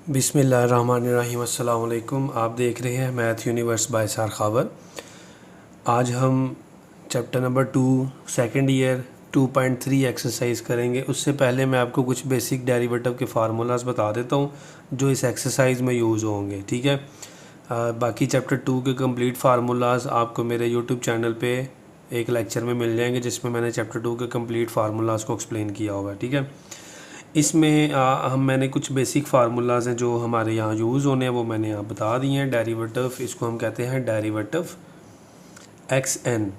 बिस्मिल्लाहिर्रहमानिर्रहीम। अस्सलाम वालेकुम। आप देख रहे हैं मैथ यूनिवर्स बाय सार खावर। आज हम chapter number 2 second year 2.3 exercise करेंगे। उससे पहले मैं आपको कुछ बेसिक डेरिवेटिव के फार्मूलाज बता देता हूँ जो इस एक्सरसाइज में यूज़ होंगे, ठीक है। बाकी चैप्टर 2 के कंप्लीट फार्मूलाज आपको मेरे यूट्यूब चैनल पे एक लेक्चर में मिल जाएंगे जिसमें मैंने चैप्टर 2 के कंप्लीट फार्मूलाज को एक्सप्लेन किया होगा, ठीक है। इसमें मैंने कुछ बेसिक फार्मूलाज हैं जो हमारे यहाँ यूज़ होने हैं वो मैंने यहाँ बता दिए हैं। डेरिवेटिव, इसको हम कहते हैं derivative X N.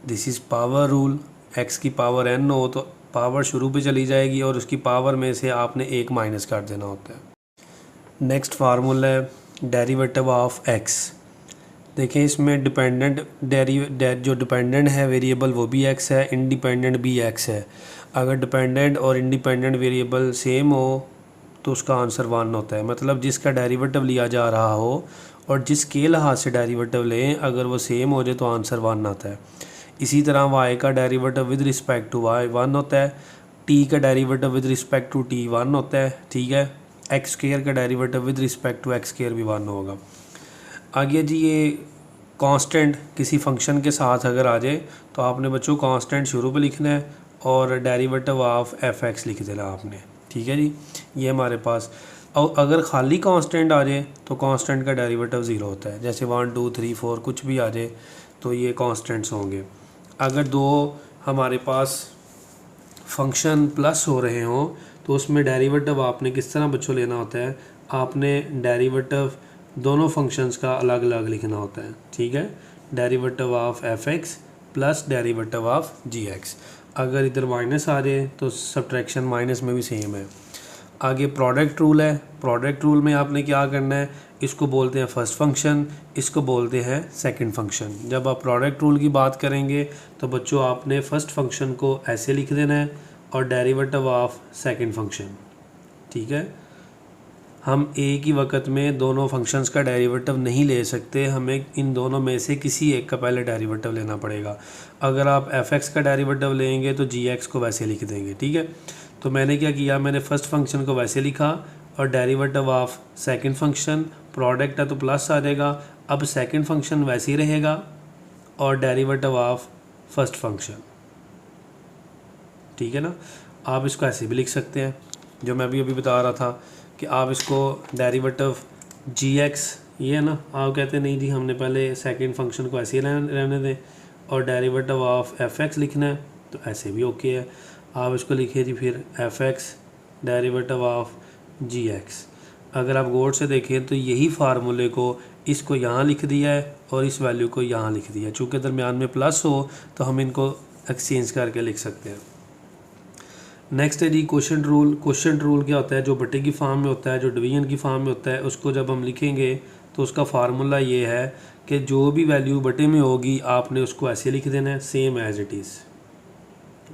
This is power rule. X की पावर एन हो तो पावर शुरू पे चली जाएगी और उसकी पावर में से आपने एक माइनस कर देना होता है। नेक्स्ट फार्मूला है डेरिवेटिव ऑफ एक्स। देखें इसमें डिपेंडेंट जो डिपेंडेंट है वेरिएबल वो भी एक्स है, इंडिपेंडेंट भी एक्स है। अगर डिपेंडेंट और इंडिपेंडेंट वेरिएबल सेम हो तो उसका आंसर 1 होता है। मतलब जिसका डेरिवेटिव लिया जा रहा हो और जिसके लिहाज से डेरिवेटिव लें अगर वो सेम हो जाए तो आंसर 1 आता है। इसी तरह वाई का derivative with respect to Y 1 होता है, टी का derivative with respect to T 1 होता है, ठीक है। एक्स स्क्वायर का derivative with respect to x square भी 1 होगा। आगे जी ये कांस्टेंट किसी फंक्शन के साथ अगर आ जाए तो आपने बच्चों कांस्टेंट शुरू पे लिखना है और डेरिवेटिव ऑफ एफ एक्स लिख देना आपने, ठीक है जी। ये हमारे पास, और अगर खाली कांस्टेंट आ जाए तो कांस्टेंट का डेरिवेटिव 0 होता है। जैसे 1 2 3 4 कुछ भी आ जाए तो ये कांस्टेंट्स होंगे। अगर दो हमारे पास फंक्शन प्लस हो रहे हों तो उसमें डेरिवेटिव आपने किस तरह बच्चों लेना होता है, आपने डेरिवेटिव दोनों फंक्शंस का अलग अलग लिखना होता है, ठीक है। Derivative of F X plus derivative of G X. अगर इधर माइनस आ जाए तो सब्ट्रैक्शन माइनस में भी सेम है। आगे प्रोडक्ट रूल है। प्रोडक्ट रूल में आपने क्या करना है, इसको बोलते हैं फर्स्ट फंक्शन, इसको बोलते हैं सेकंड फंक्शन। जब आप प्रोडक्ट रूल की बात करेंगे तो बच्चों आपने फर्स्ट फंक्शन को ऐसे लिख देना है और डेरिवेटिव ऑफ सेकंड फंक्शन, ठीक है। हम एक ही वक्त में दोनों फंक्शंस का डेरिवेटिव नहीं ले सकते, हमें इन दोनों में से किसी एक का पहले डेरिवेटिव लेना पड़ेगा। अगर आप एफ एक्स का डेरिवेटिव लेंगे तो जी एक्स को वैसे लिख देंगे, ठीक है। तो मैंने क्या किया, मैंने फर्स्ट फंक्शन को वैसे लिखा और derivative of second function, product है तो प्लस आ जाएगा। अब सेकंड फंक्शन वैसे ही रहेगा और डेरिवेटिव ऑफ फर्स्ट फंक्शन, ठीक है ना। आप इसको ऐसे भी लिख सकते हैं जो मैं अभी बता रहा था कि आप इसको डेरिवेटिव जी एक्स, ये है ना, आप कहते हैं नहीं जी हमने पहले सेकंड फंक्शन को ऐसे ही रहने दें और डेरिवेटिव ऑफ एफ एक्स लिखना है तो ऐसे भी ओके है। आप इसको लिखिए जी फिर F X derivative of G X. अगर आप गौर से देखें तो यही फार्मूले को इसको यहाँ लिख दिया है और इस वैल्यू को यहाँ लिख दिया है। चूँकि दरमियान में प्लस हो तो हम इनको एक्सचेंज करके लिख सकते हैं। नेक्स्ट है जी क्वोशंट रूल। क्वोशंट रूल क्या होता है, जो बटे की फॉर्म में होता है, जो डिवीजन की फॉर्म में होता है, उसको जब हम लिखेंगे तो उसका फार्मूला ये है कि जो भी वैल्यू बटे में होगी आपने उसको ऐसे लिख देना है सेम एज इट इज़।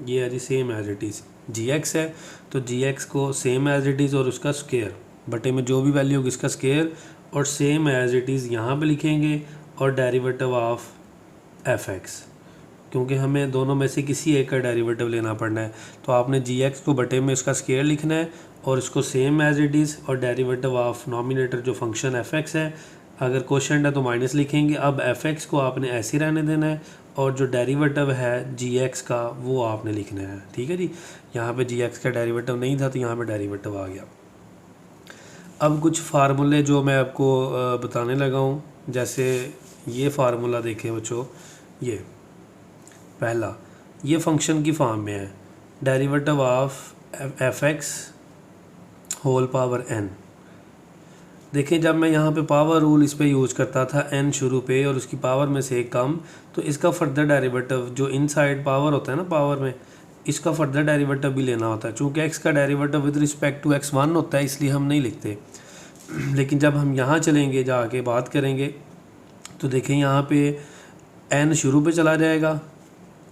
ये है G same as it is. G X है तो जी एक्स को सेम एज इट इज़ और उसका स्क्वायर, बटे में जो भी वैल्यू होगी इसका स्क्वायर और सेम एज इट इज़ यहाँ पे लिखेंगे और डेरिवेटिव ऑफ एफ एक्स, क्योंकि हमें दोनों में से किसी एक का डेरिवेटिव लेना पड़ना है। तो आपने जी एक्स को बटे में इसका स्क्वायर लिखना है और इसको सेम एज इट इज़ और डेरिवेटिव ऑफ नॉमिनेटर जो फंक्शन एफ एक्स है, अगर क्वोशंट है तो माइनस लिखेंगे। अब एफ एक्स को आपने ऐसे रहने देना है और जो डेरिवेटिव है जी एक्स का वो आपने लिखना है, ठीक है जी। यहाँ पे जी एक्स का डेरिवेटिव नहीं था तो यहाँ पे डेरिवेटिव आ गया। अब कुछ फार्मूले जो मैं आपको बताने लगा हूँ, जैसे ये फार्मूला देखें बच्चों, ये पहला ये फंक्शन की फॉर्म में है derivative of F X whole power N. देखें जब मैं यहाँ पे पावर रूल इस पे यूज़ करता था एन शुरू पे और उसकी पावर में से एक कम, तो इसका फर्दर डेरिवेटिव जो इनसाइड पावर होता है ना पावर में, इसका फर्दर डेरिवेटिव भी लेना होता है। चूँकि एक्स का derivative with respect to X 1 होता है इसलिए हम नहीं लिखते। लेकिन जब हम यहाँ चलेंगे जाके बात करेंगे तो देखें यहाँ पे एन शुरू पे चला जाएगा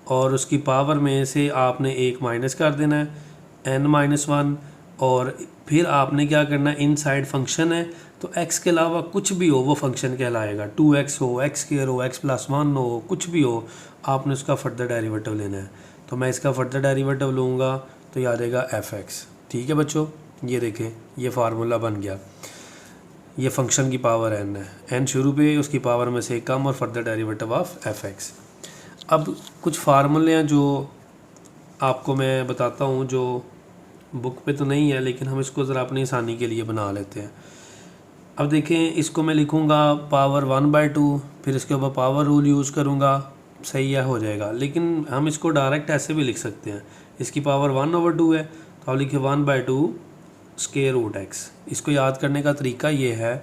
और उसकी पावर में से आपने एक माइनस कर देना है n-1 और फिर आपने क्या करना है, इनसाइड फंक्शन है तो x के अलावा कुछ भी हो वो फंक्शन कहलाएगा। 2x हो, x स्क्वायर हो, x+1 हो, कुछ भी हो, आपने उसका फर्दर डेरिवेटिव लेना है। तो मैं इसका फर्दर डेरिवेटिव लूँगा तो ये आ जाएगा एफ एक्स, ठीक है बच्चों। ये देखें ये फार्मूला बन गया। ये फंक्शन की पावर n है, n शुरू पे उसकी पावर में से एक कम और फर्दर डेरिवेटिव ऑफ f(x). अब कुछ फार्मूले हैं जो आपको मैं बताता हूँ, जो बुक पे तो नहीं है लेकिन हम इसको ज़रा अपनी आसानी के लिए बना लेते हैं। अब देखें, इसको मैं लिखूँगा पावर 1/2, फिर इसके ऊपर पावर रूल यूज़ करूँगा, सही है, हो जाएगा। लेकिन हम इसको डायरेक्ट ऐसे भी लिख सकते हैं, इसकी पावर 1/2 है तो आप लिखिए 1/2 स्क्वायर रूट x। इसको याद करने का तरीका ये है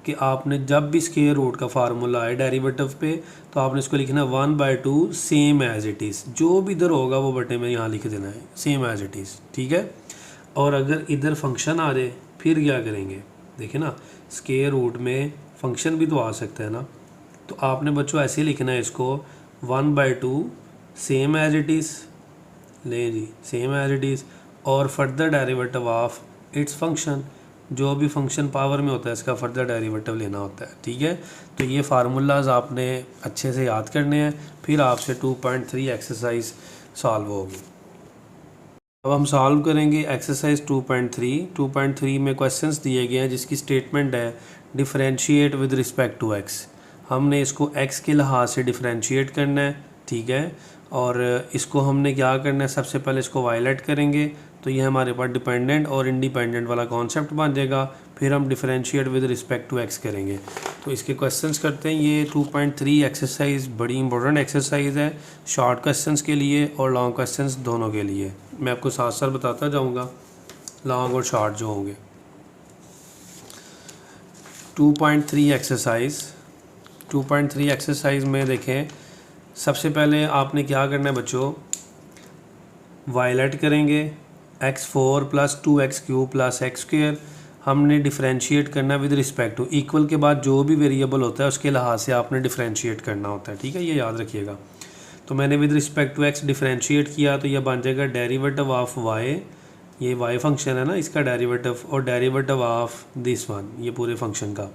कि आपने जब भी स्क्वायर रूट का फार्मूला आए डेरिवेटिव पे तो आपने इसको लिखना 1/2 सेम एज इट इज़, जो भी इधर होगा वो बटे में यहाँ लिख देना है सेम एज इट इज़, ठीक है। और अगर इधर फंक्शन आ जाए फिर क्या करेंगे, देखिए ना, स्क्वायर रूट में फंक्शन भी तो आ सकता है ना, तो आपने बच्चों ऐसे लिखना है इसको 1/2 सेम एज इट इज़, ले जी सेम एज इट इज़, और further derivative of its function, जो भी फंक्शन पावर में होता है इसका फर्दर डेरिवेटिव लेना होता है, ठीक है। तो ये फार्मूलाज आपने अच्छे से याद करने हैं, फिर आपसे 2.3 एक्सरसाइज सॉल्व होगी। अब हम सॉल्व करेंगे एक्सरसाइज 2.3। 2.3 में क्वेश्चंस दिए गए हैं जिसकी स्टेटमेंट है differentiate with respect to X. हमने इसको एक्स के लिहाज से डिफरेंशिएट करना है, ठीक है। और इसको हमने क्या करना है, सबसे पहले इसको वायलेट करेंगे तो ये हमारे पास डिपेंडेंट और इंडिपेंडेंट वाला कॉन्सेप्ट बन जाएगा। फिर हम differentiate with respect to X करेंगे। तो इसके क्वेश्चंस करते हैं। ये 2.3 एक्सरसाइज बड़ी इंपॉर्टेंट एक्सरसाइज है, शॉर्ट क्वेश्चंस के लिए और लॉन्ग क्वेश्चंस दोनों के लिए। मैं आपको साथ साथ बताता जाऊंगा लॉन्ग और शॉर्ट जो होंगे। 2.3 एक्सरसाइज 2.3 एक्सरसाइज में देखें, सबसे पहले आपने क्या करना है बच्चों, वायलेट करेंगे x4 + 2x³ + x²। हमने डिफरेंशिएट करना है विद रिस्पेक्ट टू, इक्वल के बाद जो भी वेरिएबल होता है उसके लिहाज से आपने डिफरेंशिएट करना होता है, ठीक है, ये याद रखिएगा। तो मैंने with respect to x differentiate किया तो यह बन जाएगा डेरिवेटिव ऑफ y, ये y फंक्शन है ना, इसका डेरिवेटिव, और डेरिवेटिव ऑफ दिस वन, ये पूरे फंक्शन का।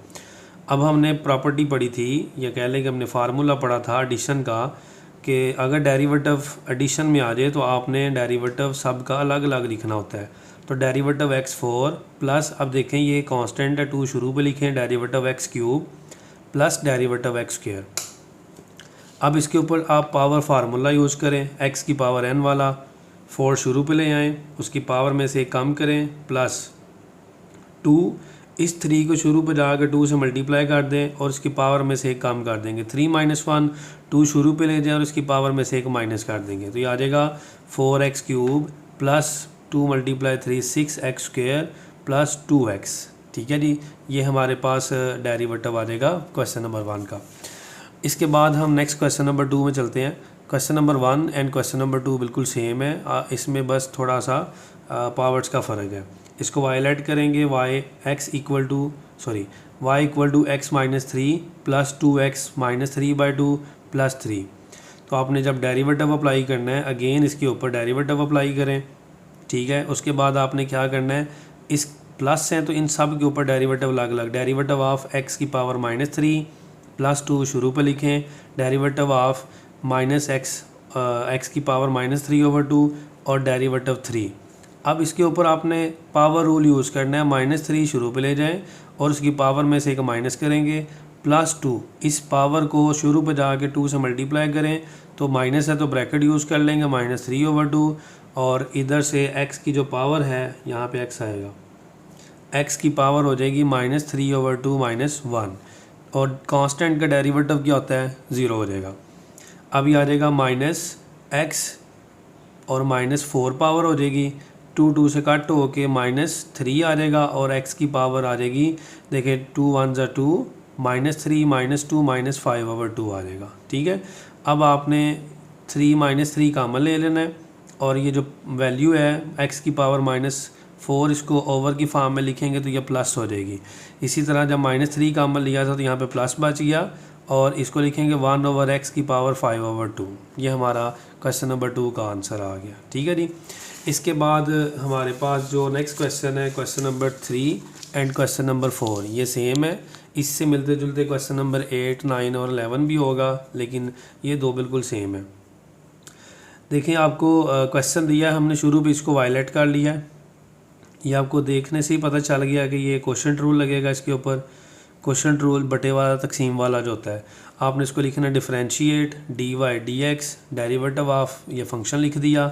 अब हमने प्रॉपर्टी पढ़ी थी, या कह लें कि हमने फार्मूला पढ़ा था एडिशन का, कि अगर डेरिवेटिव एडिशन में आ जाए तो आपने डेरिवेटिव सब का अलग अलग लिखना होता है। तो डेरिवेटिव x4 प्लस, अब देखें ये कांस्टेंट है 2 शुरू पे लिखें, derivative x³ plus derivative x²। अब इसके ऊपर आप पावर फार्मूला यूज़ करें, x की पावर n वाला 4 शुरू पे ले आएँ, उसकी पावर में से कम करें, प्लस 2, इस 3 को शुरू पे जाकर 2 से मल्टीप्लाई कर दें और इसकी पावर में से एक कम कर देंगे। 3 - 1, 2 शुरू पे ले जाएं और इसकी पावर में से एक माइनस कर देंगे, तो ये आ जाएगा 4x³ + 2 × 3 6x² + 2x, ठीक है जी। ये हमारे पास डेरिवेटिव आ जाएगा क्वेश्चन नंबर 1 का। इसके बाद हम नेक्स्ट क्वेश्चन नंबर 2 में चलते हैं। Question number 1 and question number 2 बिल्कुल सेम है, इसमें बस थोड़ा सा पावर्स का फ़र्क है। इसको वायलेट करेंगे, y = x - 3 + 2x - 3/2 + 3। तो आपने जब डेरिवेटिव अप्लाई करना है, अगेन इसके ऊपर डेरिवेटिव अप्लाई करें, ठीक है। उसके बाद आपने क्या करना है, इस प्लस हैं तो इन सब के ऊपर डेरिवेटिव अलग अलग, डेरिवेटिव ऑफ x की पावर -3 + 2 शुरू पर लिखें, डेरिवेटिव ऑफ -x की पावर -3/2 और डेरिवेटिव 3। अब इसके ऊपर आपने पावर रूल यूज़ करना है, -3 शुरू पे ले जाएं और उसकी पावर में से एक माइनस करेंगे, +2, इस पावर को शुरू पे जाके 2 से मल्टीप्लाई करें, तो माइनस है तो ब्रैकेट यूज़ कर लेंगे -3/2, और इधर से x की जो पावर है, यहाँ पे x आएगा, x की पावर हो जाएगी -3/2 - 1, और कांस्टेंट का डेरिवेटिव क्या होता है, 0 हो जाएगा। अब ये आ जाएगा -x और -4 पावर हो जाएगी, 2 से कट हो के -3 आ जाएगा, और x की पावर आ जाएगी, देखिए 2 × 1 = 2, -3 - 2 - 5/2 आ जाएगा, ठीक है। अब आपने 3 - 3 कॉमन ले लेना है, और ये जो वैल्यू है x की पावर -4, इसको ओवर की फॉर्म में लिखेंगे तो ये प्लस हो जाएगी। इसी तरह जब -3 कॉमन लिया था तो यहाँ पे प्लस बच गया, और इसको लिखेंगे 1/x की पावर 5/2। ये हमारा क्वेश्चन नंबर 2 का आंसर आ गया, ठीक है जी। इसके बाद हमारे पास जो नेक्स्ट क्वेश्चन है, question number 3 and question number 4, ये सेम है। इससे मिलते जुलते क्वेश्चन नंबर 8, 9 और 11 भी होगा, लेकिन ये दो बिल्कुल सेम है। देखिए, आपको क्वेश्चन दिया है, हमने शुरू भी इसको वायलेट कर लिया है। ये आपको देखने से ही पता चल गया कि ये क्वेश्चन रूल लगेगा इसके ऊपर। क्वेश्चन रूल बटे वाला तकसीम वाला जो होता है, आपने इसको लिखना differentiate D Y D X, derivative of ये फंक्शन लिख दिया।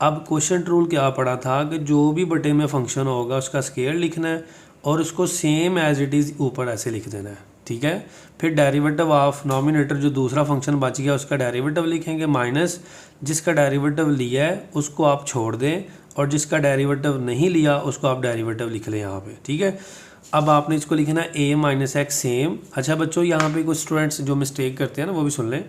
अब क्वेश्चन रूल क्या पढ़ा था कि जो भी बटे में फंक्शन होगा उसका स्केयर लिखना है और उसको सेम एज इट इज़ ऊपर ऐसे लिख देना है, ठीक है। फिर डेरिवेटिव ऑफ नॉमिनेटर जो दूसरा फंक्शन बच गया उसका डेरिवेटिव लिखेंगे, माइनस जिसका डेरिवेटिव लिया है उसको आप छोड़ दें और जिसका डेरिवेटिव नहीं लिया उसको आप डेरिवेटिव लिख लें यहाँ पे, ठीक है। अब आपने इसको लिखना है a माइनस एक्स सेम। अच्छा बच्चों, यहाँ पे कुछ स्टूडेंट्स जो मिस्टेक करते हैं ना वो भी सुन लें,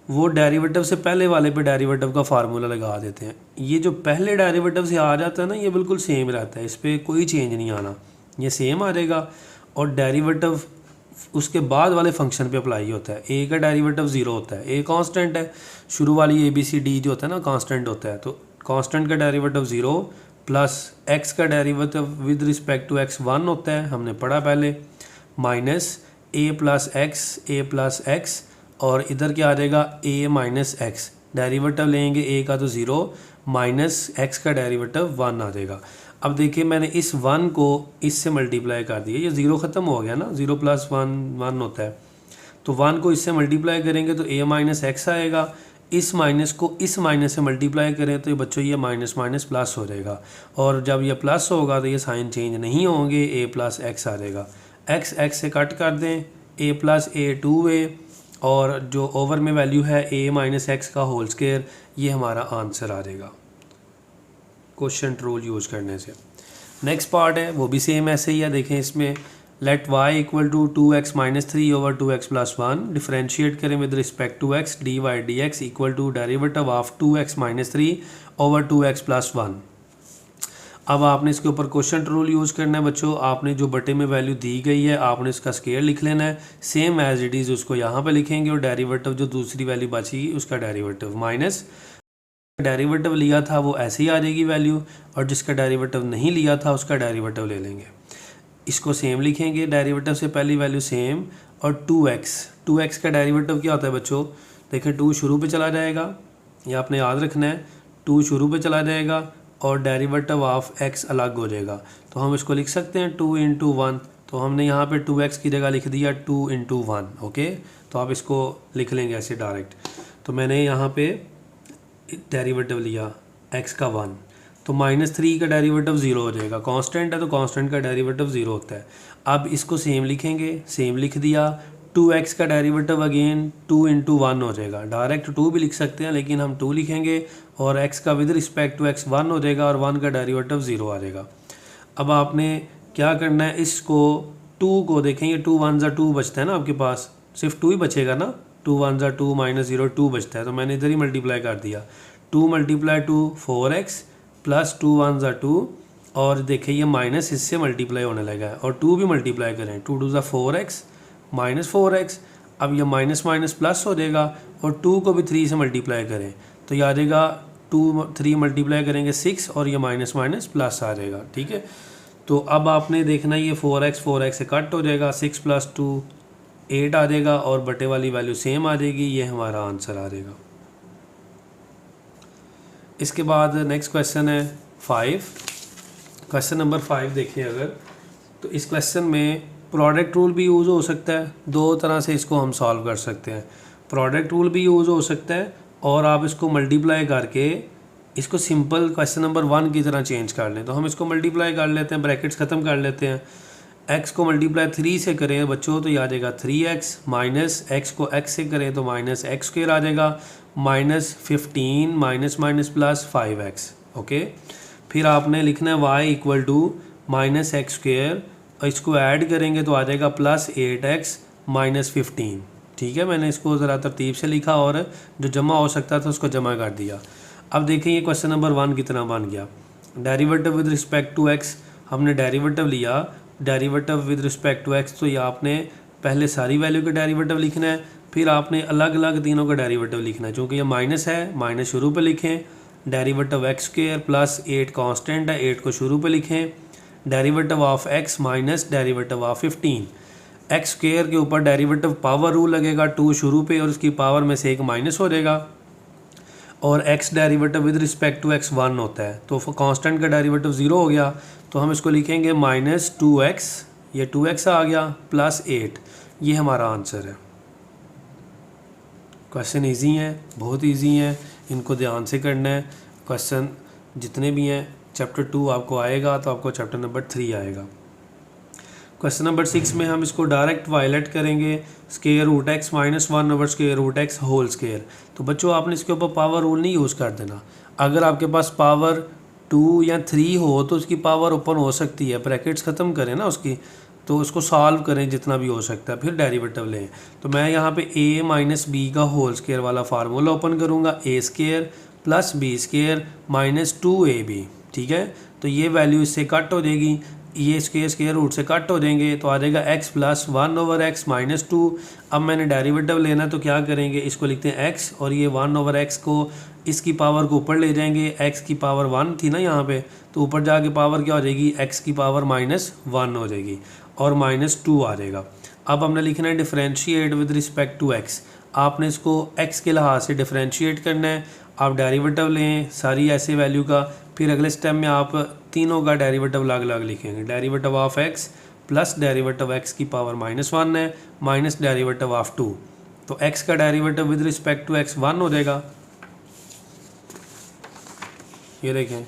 वो डेरिवेटिव से पहले वाले पे डेरिवेटिव का फार्मूला लगा देते हैं। ये जो पहले डेरिवेटिव से आ जाता है ना, ये बिल्कुल सेम रहता है, इस पर कोई चेंज नहीं आना, ये सेम आ जाएगा। और डेरिवेटिव उसके बाद वाले फंक्शन पे अप्लाई होता है। a का डेरिवेटिव 0 होता है, a कांस्टेंट है, शुरू वाली ABCD जो होता है ना कांस्टेंट होता है, तो कांस्टेंट का डेरिवेटिव 0 प्लस x का derivative with respect to x 1 होता है, हमने पढ़ा पहले, माइनस a प्लस x और इधर क्या आ जाएगा a माइनस एक्स, डेरिवेटिव लेंगे a का तो 0 माइनस x का डेरिवेटिव 1 आ जाएगा। अब देखिए मैंने इस 1 को इससे मल्टीप्लाई कर दिया, ये 0 ख़त्म हो गया ना, 0 प्लस 1 होता है, तो 1 को इससे मल्टीप्लाई करेंगे तो a माइनस एक्स आएगा, इस माइनस को इस माइनस से मल्टीप्लाई करें तो ये बच्चों ये माइनस माइनस प्लस हो जाएगा, और जब ये प्लस होगा तो ये साइन चेंज नहीं होंगे, a प्लस एक्स आ जाएगा। x से कट कर दें, a प्लस a 2a, और जो ओवर में वैल्यू है a माइनस एक्स का होल स्क्वायर, ये हमारा आंसर आ जाएगा क्वेश्चन रूल यूज़ करने से। नेक्स्ट पार्ट है वो भी सेम ऐसे ही है, देखें इसमें let y equal to 2x minus 3 over 2x plus 1, differentiate करें with respect to x, D Y D X equal to derivative of 2x minus 3 over 2x plus 1। अब आपने इसके ऊपर क्वेश्चन रूल यूज़ करना है बच्चों, आपने जो बटे में वैल्यू दी गई है आपने इसका स्केयर लिख लेना है, सेम एज इट इज़ उसको यहाँ पे लिखेंगे, और डेरिवेटिव जो दूसरी वैल्यू बची उसका डेरिवेटिव माइनस डेरिवेटिव लिया था वो ऐसे ही आ जाएगी वैल्यू, और जिसका डेरिवेटिव नहीं लिया था उसका डेरिवेटिव ले लेंगे, इसको सेम लिखेंगे, डेरिवेटिव से पहली वैल्यू सेम, और 2x का डेरिवेटिव क्या होता है बच्चों, देखें 2 शुरू पे चला जाएगा, ये आपने याद रखना है, 2 शुरू पे चला जाएगा और डेरिवेटिव ऑफ x अलग हो जाएगा, तो हम इसको लिख सकते हैं 2 इंटू 1, तो हमने यहाँ पे 2x की जगह लिख दिया 2 इंटू 1, ओके। तो आप इसको लिख लेंगे ऐसे डायरेक्ट, तो मैंने यहाँ पे डेरिवेटिव लिया x का 1, तो माइनस 3 का डेरिवेटिव 0 हो जाएगा, कांस्टेंट है तो कांस्टेंट का डेरिवेटिव 0 होता है। अब इसको सेम लिखेंगे, सेम लिख दिया, 2x का डेरिवेटिव अगेन 2 इंटू 1 हो जाएगा, डायरेक्ट 2 भी लिख सकते हैं लेकिन हम 2 लिखेंगे, और x का विद रिस्पेक्ट टू x 1 हो जाएगा और 1 का डेरिवेटिव 0 आ जाएगा। अब आपने क्या करना है, इसको 2 को देखेंगे, 2 1 ज़ा 2 बचता है ना आपके पास, सिर्फ 2 ही बचेगा ना, 2 1 ज़ा 2 माइनस 0 2 बचता है, तो मैंने इधर ही मल्टीप्लाई कर दिया, 2 मल्टीप्लाई 2 4x प्लस 2 1 ज़ा 2, और देखिए ये माइनस इससे मल्टीप्लाई होने लगा है, और 2 भी मल्टीप्लाई करें, 2 2 ज़ा 4x माइनस 4x, अब ये माइनस माइनस प्लस हो जाएगा, और 2 को भी 3 से मल्टीप्लाई करें तो ये आ जाएगा 2 3 मल्टीप्लाई करेंगे 6, और ये माइनस माइनस प्लस आ जाएगा, ठीक है। तो अब आपने देखना ये 4x से कट हो जाएगा, 6 प्लस 2 8 आ जाएगा, और बटे वाली वैल्यू सेम आ जाएगी, ये हमारा आंसर आ जाएगा। इसके बाद नेक्स्ट क्वेश्चन है 5, क्वेश्चन नंबर 5 देखिए अगर, तो इस क्वेश्चन में प्रोडक्ट रूल भी यूज़ हो सकता है, 2 तरह से इसको हम सॉल्व कर सकते हैं, प्रोडक्ट रूल भी यूज़ हो सकता है, और आप इसको मल्टीप्लाई करके इसको सिंपल क्वेश्चन नंबर 1 की तरह चेंज कर लें, तो हम इसको मल्टीप्लाई कर लेते हैं, ब्रैकेट्स ख़त्म कर लेते हैं, x को मल्टीप्लाई 3 से करें बच्चों तो ये आ जाएगा 3x, माइनस x को x से करें तो माइनस एक्स स्क्वायर आ जाएगा, minus 15 minus minus plus 5x, okay. फिर आपने लिखना है y equal to minus x square, और इसको ऐड करेंगे तो आ जाएगा प्लस 8x माइनस 15, ठीक है। मैंने इसको ज़रा तरतीब से लिखा और जो जमा हो सकता था उसको जमा कर दिया। अब देखें ये क्वेश्चन नंबर 1 कितना बन गया, derivative with respect to x, हमने डेरिवेटिव लिया, derivative with respect to x, तो ये आपने पहले सारी वैल्यू का डेरिवेटिव लिखना है, फिर आपने अलग अलग तीनों का डेरिवेटिव लिखना है, चूँकि ये माइनस है माइनस शुरू पे लिखें, derivative x square plus 8 constant है 8 को शुरू पे लिखें, derivative of x minus derivative of 15, x square के ऊपर डेरिवेटिव पावर रूल लगेगा 2 शुरू पे और उसकी पावर में से एक माइनस हो जाएगा, और x derivative with respect to x 1 होता है, तो कांस्टेंट का डेरिवेटिव 0 हो गया, तो हम इसको लिखेंगे माइनस 2x, ये 2x आ गया प्लस 8, ये हमारा आंसर है। क्वेश्चन इजी है, बहुत इजी है, इनको ध्यान से करना है। क्वेश्चन जितने भी हैं चैप्टर 2 आपको आएगा तो आपको चैप्टर नंबर 3 आएगा। क्वेश्चन नंबर 6 में हम इसको डायरेक्ट वायलेट करेंगे, square root x minus 1 over square root X whole square. तो बच्चों आपने इसके ऊपर पावर रूल नहीं यूज़ कर देना। अगर आपके पास पावर 2 या 3 हो तो उसकी पावर ओपन हो सकती है, ब्रैकेट्स ख़त्म करें ना उसकी, तो उसको सॉल्व करें जितना भी हो सकता है, फिर डेरिवेटिव लें। तो मैं यहाँ पे a माइनस बी का होल स्क्वायर वाला फार्मूला ओपन करूँगा, a square plus b square minus 2ab, ठीक है। तो ये वैल्यू इससे कट हो जाएगी, ये स्क्वायर रूट से कट हो जाएंगे, तो आ जाएगा x plus 1 over x minus 2। अब मैंने डेरिवेटिव लेना तो क्या करेंगे, इसको लिखते हैं x और ये 1 ओवर एक्स को इसकी पावर को ऊपर ले जाएंगे, x की पावर 1 थी ना यहाँ पे, तो ऊपर जाके पावर क्या हो जाएगी, x की पावर -1 हो जाएगी और -2 आ जाएगा। अब हमने लिखना है differentiate with respect to x। आपने इसको x के लिहाज से डिफरेंशिएट करना है। आप डेरिवेटिव लें सारी ऐसे वैल्यू का, फिर अगले स्टेप में आप तीनों का डेरिवेटिव अलग अलग लिखेंगे। Derivative of x plus derivative x की पावर -1 है माइनस डेरिवेटिव ऑफ 2, तो x का derivative with respect to x 1 हो जाएगा। ये देखें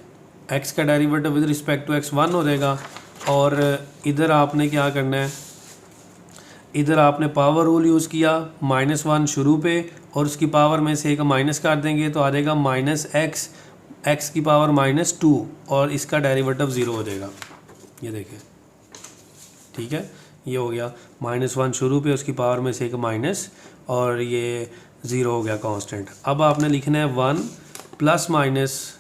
x का derivative with respect to x 1 हो जाएगा। और इधर आपने क्या करना है, इधर आपने पावर रूल यूज़ किया, -1 शुरू पे और उसकी पावर में से एक माइनस कर देंगे तो आ जाएगा -x, x की पावर -2 और इसका डेरिवेटिव 0 हो जाएगा। ये देखें, ठीक है, ये हो गया -1 शुरू पे, उसकी पावर में से एक माइनस और ये 0 हो गया कांस्टेंट। अब आपने लिखना है 1 प्लस माइनस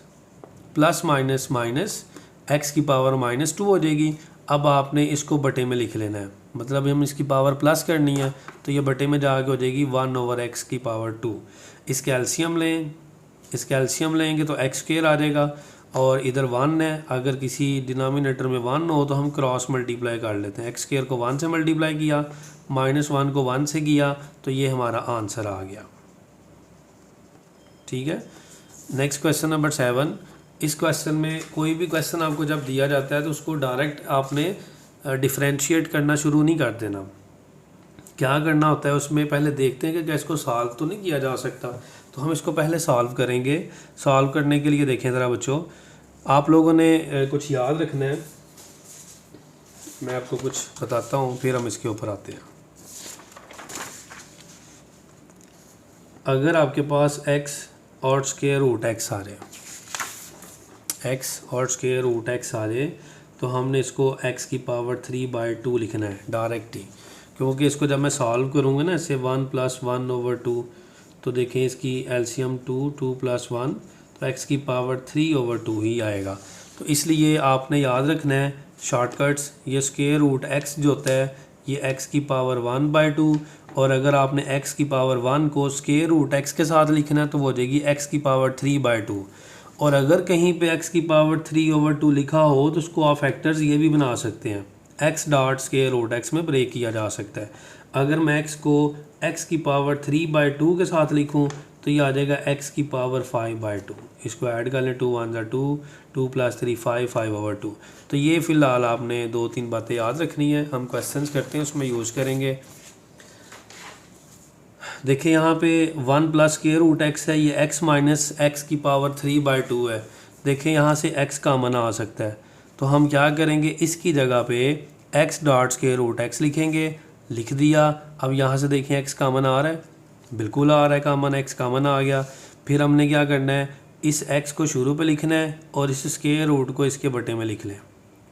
माइनस x की पावर -2 हो जाएगी। अब आपने इसको बटे में लिख लेना है, मतलब हम इसकी पावर प्लस करनी है तो ये बटे में जाके हो जाएगी 1 ओवर x की पावर 2। इसके एलसीएम लें, इसके एलसीएम लेंगे तो x स्क्वायर आ जाएगा और इधर 1 है, अगर किसी डिनोमिनेटर में 1 हो तो हम क्रॉस मल्टीप्लाई कर लेते हैं। x स्क्वायर को 1 से मल्टीप्लाई किया, -1 को 1 से किया, तो ये हमारा आंसर आ गया, ठीक है। Next question number 7। इस क्वेश्चन में कोई भी क्वेश्चन आपको जब दिया जाता है तो उसको डायरेक्ट आपने डिफरेंशिएट करना शुरू नहीं कर देना। क्या करना होता है उसमें, पहले देखते हैं कि क्या इसको सॉल्व तो नहीं किया जा सकता, तो हम इसको पहले सॉल्व करेंगे। सॉल्व करने के लिए देखें ज़रा बच्चों, आप लोगों ने कुछ याद रखना है, मैं आपको कुछ बताता हूँ फिर हम इसके ऊपर आते हैं। अगर आपके पास x और स्क्वायर रूट x आ रहे हैं, x और स्क्वायर रूट x आ जाए तो हमने इसको x की पावर 3/2 लिखना है डायरेक्ट ही, क्योंकि इसको जब मैं सॉल्व करूँगा ना इससे 1 + 1 ओवर 2, तो देखें इसकी एलसीएम 2 + 1, तो x की पावर 3 ओवर 2 ही आएगा। तो इसलिए आपने याद रखना है शॉर्टकट्स, ये स्क्वायर रूट x जो होता है ये x की पावर 1/2, और अगर आपने x की पावर 1 को स्क्वायर रूट x के साथ लिखना है तो वो हो जाएगी x की पावर 3/2। और अगर कहीं पे x की पावर 3 ओवर 2 लिखा हो तो उसको आप फैक्टर्स ये भी बना सकते हैं, x dot square root x में ब्रेक किया जा सकता है। अगर मैं x को x की पावर 3/2 के साथ लिखूं तो ये आ जाएगा x की पावर 5/2। इसको ऐड कर लें, 2 1 2, 2 + 3 5, 5 ओवर 2। तो ये फ़िलहाल आपने 2-3 बातें याद रखनी है, हम क्वेश्चंस करते हैं उसमें यूज़ करेंगे। देखिए यहाँ पे 1 + स्क्वायर रूट x है, ये x माइनस x की पावर 3/2 है। देखिए यहाँ से x कॉमन आ सकता है, तो हम क्या करेंगे, इसकी जगह पे x dot square root x लिखेंगे, लिख दिया। अब यहाँ से देखें x कॉमन आ रहा है, बिल्कुल आ रहा है कॉमन, x कॉमन आ गया। फिर हमने क्या करना है, इस x को शुरू पे लिखना है और इस स्क्वायर रूट को इसके बटे में लिख लें,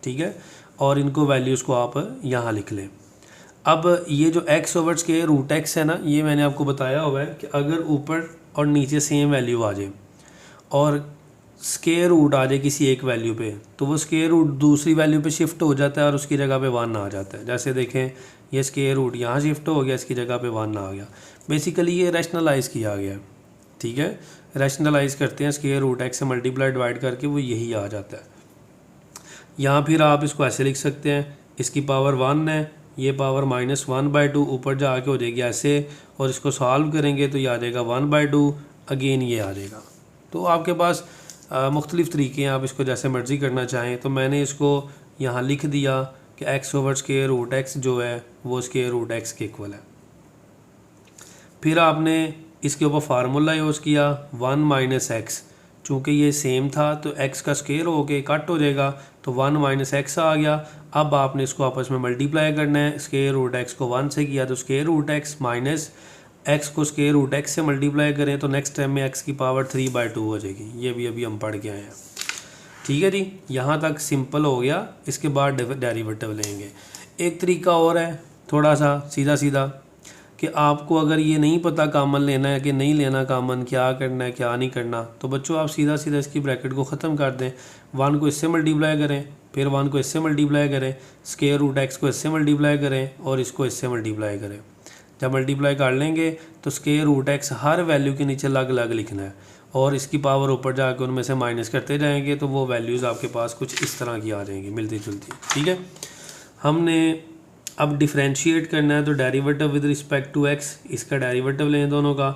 ठीक है, और इनको वैल्यूज़ को आप यहाँ लिख लें। अब ये जो x over square root x है ना, ये मैंने आपको बताया हुआ है कि अगर ऊपर और नीचे सेम वैल्यू आ जाए और स्क्वायर रूट आ जाए किसी एक वैल्यू पे, तो वो स्क्वायर रूट दूसरी वैल्यू पे शिफ्ट हो जाता है और उसकी जगह पे 1 आ जाता है। जैसे देखें ये स्क्वायर रूट यहाँ शिफ्ट हो गया, इसकी जगह पे 1 आ गया। बेसिकली ये रैशनलाइज़ किया गया, ठीक है, रैशनलाइज़ करते हैं स्क्वायर रूट x से मल्टीप्लाई डिवाइड करके, वो यही आ जाता है। यहाँ फिर आप इसको ऐसे लिख सकते हैं, इसकी पावर 1 है, ये पावर -1/2 ऊपर जाके हो जाएगी ऐसे, और इसको सॉल्व करेंगे तो ये आ जाएगा 1/2, अगेन ये आ जाएगा। तो आपके पास मुख्तलिफ़ तरीके हैं, आप इसको जैसे मर्ज़ी करना चाहें। तो मैंने इसको यहाँ लिख दिया कि x over square root x जो है वो स्क्वायर रूट एक्स के इक्वल है। फिर आपने इसके ऊपर फार्मूला यूज़ किया 1 माइनस एक्स, चूँकि ये सेम था तो x का स्क्वायर हो के कट हो जाएगा तो 1 माइनस एक्स आ गया। अब आपने इसको आपस में मल्टीप्लाई करना है, स्क्वायर रूट एक्स को 1 से किया तो square root x minus x को स्क्वायर रूट एक्स से मल्टीप्लाई करें तो नेक्स्ट टाइम में x की पावर 3/2 हो जाएगी। ये भी अभी हम पढ़ के आए हैं। ठीक है जी, यहाँ तक सिंपल हो गया। इसके बाद डेरिवेटिव लेंगे। एक तरीका और है थोड़ा सा सीधा सीधा कि आपको अगर ये नहीं पता कॉमन लेना है कि नहीं लेना कॉमन, क्या करना है क्या नहीं करना, तो बच्चों आप सीधा सीधा इसकी ब्रैकेट को ख़त्म कर दें। 1 को इससे मल्टीप्लाई करें, फिर 1 को इससे मल्टीप्लाई करें, स्क्वायर रूट एक्स को इससे मल्टीप्लाई करें और इसको इससे मल्टीप्लाई करें। जब मल्टीप्लाई कर लेंगे तो स्क्वायर रूट एक्स हर वैल्यू के नीचे अलग अलग लिखना है और इसकी पावर ऊपर जाकर उनमें से माइनस करते जाएंगे तो वो वैल्यूज़ आपके पास कुछ इस तरह की आ जाएंगी मिलती जुलती। ठीक है, हमने अब डिफरेंशिएट करना है तो derivative with respect to x, इसका डेरिवेटिव लें दोनों का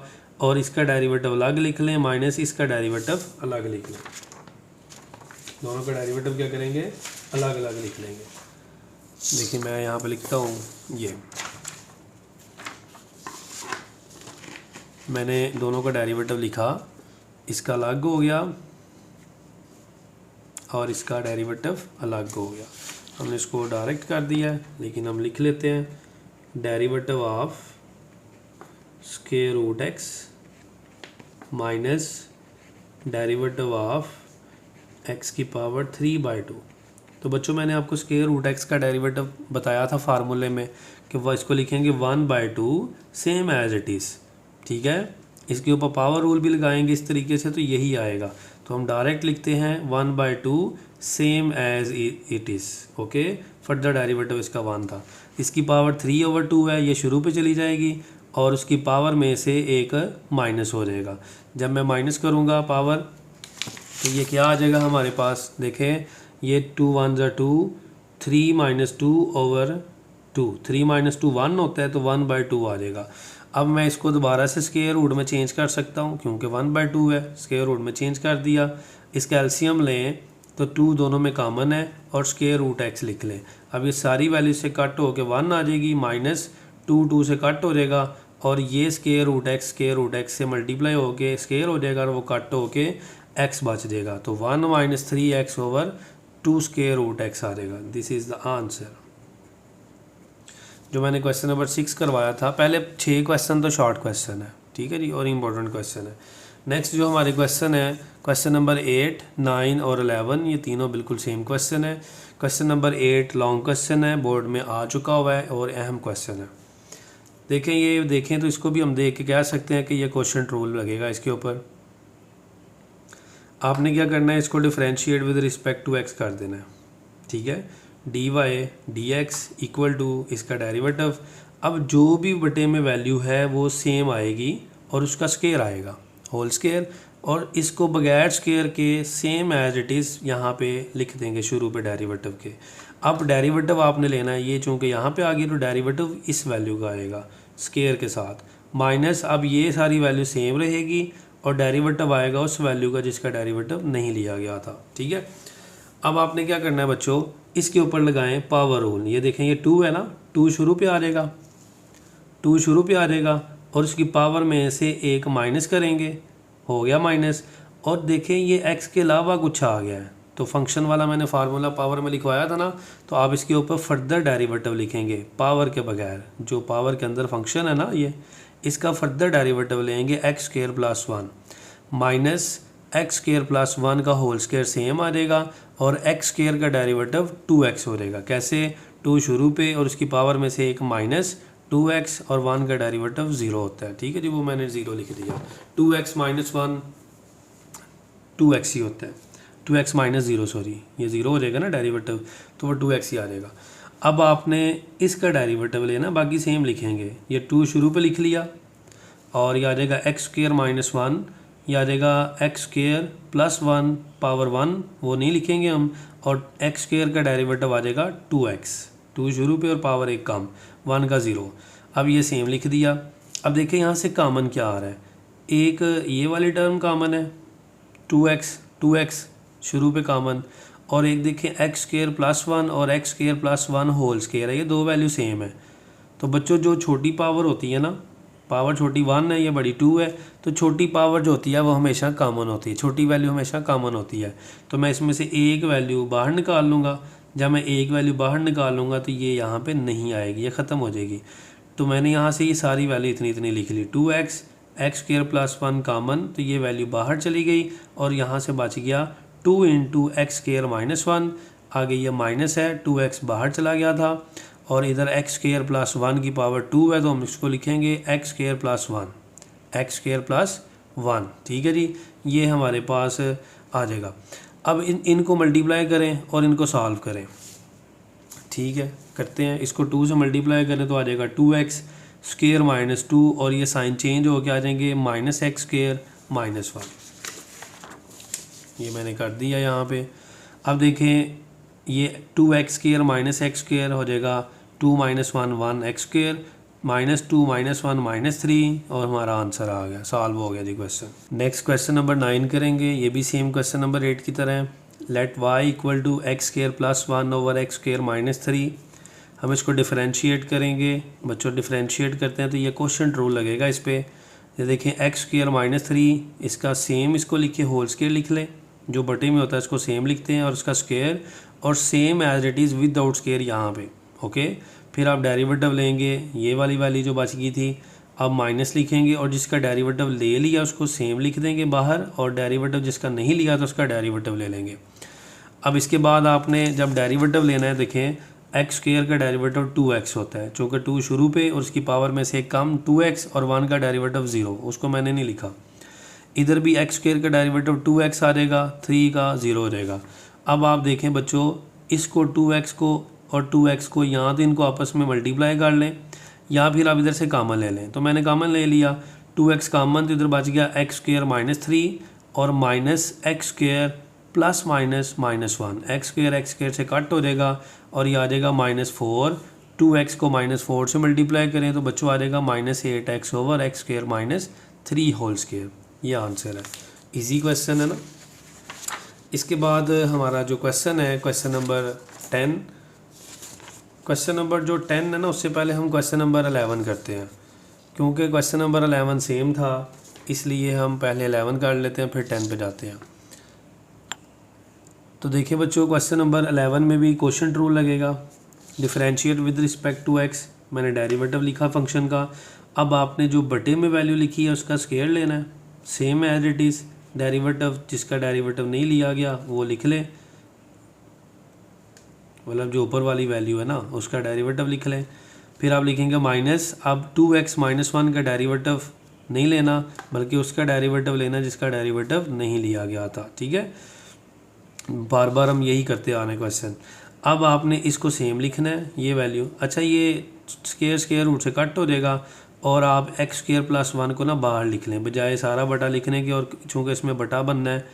और इसका डेरिवेटिव अलग लिख लें माइनस इसका डेरिवेटिव अलग लिख लें। दोनों का डेरिवेटिव क्या करेंगे, अलग अलग लिख लेंगे। देखिए मैं यहाँ पे लिखता हूँ, ये मैंने दोनों का डेरिवेटिव लिखा, इसका अलग हो गया और इसका डेरिवेटिव अलग हो गया। हमने इसको डायरेक्ट कर दिया है लेकिन हम लिख लेते हैं derivative of square root x minus derivative of x की पावर 3/2। तो बच्चों मैंने आपको स्क्वायर रूट एक्स का डेरिवेटिव बताया था फार्मूले में कि वह इसको लिखेंगे 1/2 सेम एज इट इज़। ठीक है, इसके ऊपर पावर रूल भी लगाएंगे इस तरीके से तो यही आएगा। तो हम डायरेक्ट लिखते हैं 1/2 same as it is. Okay, further derivative इसका 1 था, इसकी पावर 3/2 है, ये शुरू पे चली जाएगी और उसकी पावर में से एक माइनस हो जाएगा। जब मैं माइनस करूँगा पावर तो ये क्या आ जाएगा हमारे पास, देखें ये 2 1 2, 3 - 2/2, 3 - 2 1 होता है तो 1/2 आ जाएगा। अब मैं इसको दोबारा से स्क्वायर रूट में चेंज कर सकता हूँ क्योंकि 1/2 है, स्क्वायर रूट में चेंज कर दिया। इसका एलसीएम लें तो 2 दोनों में कॉमन है और स्क्वायर रूट एक्स लिख लें। अब ये सारी वैल्यू से कट हो के 1 आ जाएगी, माइनस 2 से कट हो जाएगा और ये स्क्वायर रूट एक्स से मल्टीप्लाई हो के स्क्वायर हो जाएगा और वो कट हो के एक्स बच जाएगा। तो 1 - 3x/2 स्क्वायर रूट एक्स आ जाएगा। This is the answer. जो मैंने क्वेश्चन नंबर 6 करवाया था, पहले 6 क्वेश्चन तो शॉर्ट क्वेश्चन है, ठीक है जी, और इम्पोर्टेंट क्वेश्चन है। नेक्स्ट जो हमारे क्वेश्चन है, क्वेश्चन नंबर 8, 9 और 11, ये तीनों बिल्कुल सेम क्वेश्चन है। क्वेश्चन नंबर 8 लॉन्ग क्वेश्चन है, बोर्ड में आ चुका हुआ है और अहम क्वेश्चन है। देखें तो इसको भी हम देख के कह सकते हैं कि ये क्वेश्चन ट्रूल लगेगा। इसके ऊपर आपने क्या करना है, इसको differentiate with respect to x कर देना है। ठीक है, dy dx इक्वल टू इसका डेरिवेटिव। अब जो भी बटे में वैल्यू है वो सेम आएगी और उसका स्क्वायर आएगा, होल स्क्वायर, और इसको बगैर स्क्वायर के सेम एज इट इज़ यहाँ पे लिख देंगे शुरू पे डेरिवेटिव के। अब डेरिवेटिव आपने लेना है, ये चूँकि यहाँ पे आ गई तो डेरिवेटिव इस वैल्यू का आएगा स्क्वायर के साथ, माइनस अब ये सारी वैल्यू सेम रहेगी और डेरिवेटिव आएगा उस वैल्यू का जिसका डेरिवेटिव नहीं लिया गया था। ठीक है, अब आपने क्या करना है बच्चों, इसके ऊपर लगाएं पावर रूल। ये देखें ये 2 है ना, 2 शुरू पे आ जाएगा, 2 शुरू पे आ जाएगा और उसकी पावर में से एक माइनस करेंगे, हो गया माइनस। और देखें ये x के अलावा कुछ आ गया है तो फंक्शन वाला मैंने फार्मूला पावर में लिखवाया था ना, तो आप इसके ऊपर फर्दर डेरिवेटिव लिखेंगे पावर के बगैर। जो पावर के अंदर फंक्शन है ना, ये इसका फर्दर डेरिवेटिव लेंगे x² + 1 माइनस x² + 1 का होल स्क्वायर सेम आ जाएगा और x² का डेरिवेटिव 2x हो जाएगा। कैसे, 2 शुरू पे और उसकी पावर में से एक माइनस 2x और 1 का डेरिवेटिव 0 होता है। ठीक है जी, वो मैंने 0 लिख दिया। 2x - 1 2x ही होता है, 2x - 0 सॉरी, ये 0 हो जाएगा ना डेरिवेटिव, तो वो 2x ही आ जाएगा। अब आपने इसका डेरिवेटिव लेना, बाकी सेम लिखेंगे। ये 2 शुरू पे लिख लिया और ये आ जाएगा x² - 1, यह आ जाएगा x² + 1 पावर 1, वो नहीं लिखेंगे हम, और x² का डेरिवेटिव आ जाएगा 2x, 2 शुरू पे और पावर 1 कम, 1 का 0। अब ये सेम लिख दिया। अब देखिए यहाँ से कॉमन क्या आ रहा है, एक ये वाली टर्म कॉमन है 2x शुरू पे कॉमन, और एक देखें एक्स स्क्वायर प्लस 1 और x square plus 1 whole square है, ये दो वैल्यू सेम है। तो बच्चों जो छोटी पावर होती है ना, पावर छोटी 1 है या बड़ी 2 है, तो छोटी पावर जो होती है वो हमेशा कॉमन होती है, छोटी वैल्यू हमेशा कॉमन होती है। तो मैं इसमें से एक वैल्यू बाहर निकाल लूँगा। जब मैं एक वैल्यू बाहर निकाल लूँगा तो ये यहाँ पे नहीं आएगी, ये ख़त्म हो जाएगी। तो मैंने यहाँ से ये सारी वैल्यू इतनी इतनी लिख ली। 2x x square plus 1 common, तो ये वैल्यू बाहर चली गई और यहाँ से बच गया 2 इंटू एक्स स्क्वायर माइनस 1। आगे ये माइनस है, 2x बाहर चला गया था और इधर एक्स स्क्वायर प्लस 1 की पावर 2 है, तो हम इसको लिखेंगे x square plus 1, x square plus 1। ठीक है जी, ये हमारे पास आ जाएगा। अब इनको मल्टीप्लाई करें और इनको सॉल्व करें। ठीक है, करते हैं। इसको 2 से मल्टीप्लाई करें तो आ जाएगा 2x स्क्वायर माइनस 2 और ये साइन चेंज हो के आ जाएंगे माइनस एक्स स्क्वायर माइनस 1। ये मैंने कर दिया यहाँ पे। अब देखें ये 2x square minus x square हो जाएगा 2 minus 1 1 x square minus 2 minus 1 minus 3 और हमारा आंसर आ गया, सॉल्व हो गया जी क्वेश्चन। नेक्स्ट क्वेश्चन नंबर 9 करेंगे। ये भी सेम क्वेश्चन नंबर 8 की तरह है। Let y equal to x square plus 1 over x square minus 3। हम इसको डिफरेंशिएट करेंगे। बच्चों डिफरेंशिएट करते हैं तो ये क्वेश्चन ट्रू लगेगा इस पर। ये देखें एक्स स्क्वायर माइनस 3, इसका सेम इसको लिखिए होल स्क्वायर लिख लें, जो बटे में होता है इसको सेम लिखते हैं और इसका स्क्वायर और same as it is without square यहाँ पे। ओके, फिर आप डेरिवेटिव लेंगे, ये वाली वैल्यू जो बच गई थी अब माइनस लिखेंगे और जिसका डेरिवेटिव ले लिया उसको सेम लिख देंगे बाहर, और डेरिवेटिव जिसका नहीं लिया तो उसका डेरिवेटिव ले लेंगे। अब इसके बाद आपने जब डेरिवेटिव लेना है, देखें एक्स स्क्वायर का डेरिवेटिव 2x होता है, चूँकि 2 शुरू पे और उसकी पावर में से एक कम 2x और 1 का डेरिवेटिव 0, उसको मैंने नहीं लिखा। इधर भी एक्स स्क्वायर का डेरिवेटिव 2x आ जाएगा, 3 का 0 हो जाएगा। अब आप देखें बच्चों, इसको 2x को और 2x को यहाँ तो इनको आपस में मल्टीप्लाई कर लें या फिर आप इधर से कॉमन ले लें। तो मैंने कॉमन ले लिया, 2x कॉमन, तो इधर बच गया एक्स स्क्वायर माइनस 3 और minus x square plus minus minus 1। X square से कट हो जाएगा और ये आ जाएगा -4। 2x को -4 से मल्टीप्लाई करें तो बच्चों आ जाएगा -8x over x square minus 3 whole square. ये आंसर है। इजी क्वेश्चन है ना। इसके बाद हमारा जो क्वेश्चन है क्वेश्चन नंबर 10। क्वेश्चन नंबर जो 10 है ना, उससे पहले हम क्वेश्चन नंबर 11 करते हैं, क्योंकि क्वेश्चन नंबर 11 सेम था इसलिए हम पहले 11 कर लेते हैं फिर 10 पे जाते हैं। तो देखिए बच्चों, क्वेश्चन नंबर 11 में भी क्वेश्चन ट्रू लगेगा। Differentiate with respect to x, मैंने डेरिवेटिव लिखा फंक्शन का। अब आपने जो बटे में वैल्यू लिखी है उसका स्क्वायर लेना है, same as it is. Derivative जिसका डेरिवेटिव नहीं लिया गया वो लिख लें, मतलब जो ऊपर वाली वैल्यू है ना उसका डेरिवेटिव लिख लें। फिर आप लिखेंगे माइनस, अब 2x माइनस 1 का डेरिवेटिव नहीं लेना बल्कि उसका डेरिवेटिव लेना जिसका डेरिवेटिव नहीं लिया गया था। ठीक है, बार बार हम यही करते आ रहे हैं क्वेश्चन। अब आपने इसको सेम लिखना है, ये वैल्यू। अच्छा, ये स्क्वायर रूट से कट हो जाएगा और आप एक्स स्क्वायर प्लस 1 को ना बाहर लिख लें बजाय सारा बटा लिखने के, और चूँकि इसमें बटा बनना है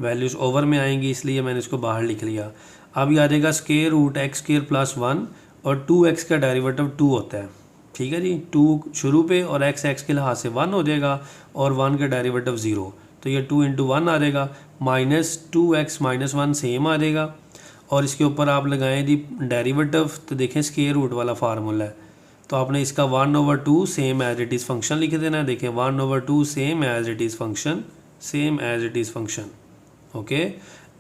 वैल्यूज़ ओवर में आएंगी इसलिए मैंने इसको बाहर लिख लिया। अब ये आ जाएगा square root x square plus 1 और 2x का डेरिवेटिव 2 होता है। ठीक है जी, 2 शुरू पे और x के लिहाज से 1 हो जाएगा और 1 का डेरिवेटिव 0, तो ये 2 इंटू 1 आ जाएगा, माइनस 2x माइनस 1 सेम आ जाएगा और इसके ऊपर आप लगाएं जी डेरिवेटिव। तो देखें स्क्वायर रूट वाला फार्मूला है, तो आपने इसका 1/2 same as it is function लिख देना है। देखें 1/2 same as it is function, same as it is function. Okay,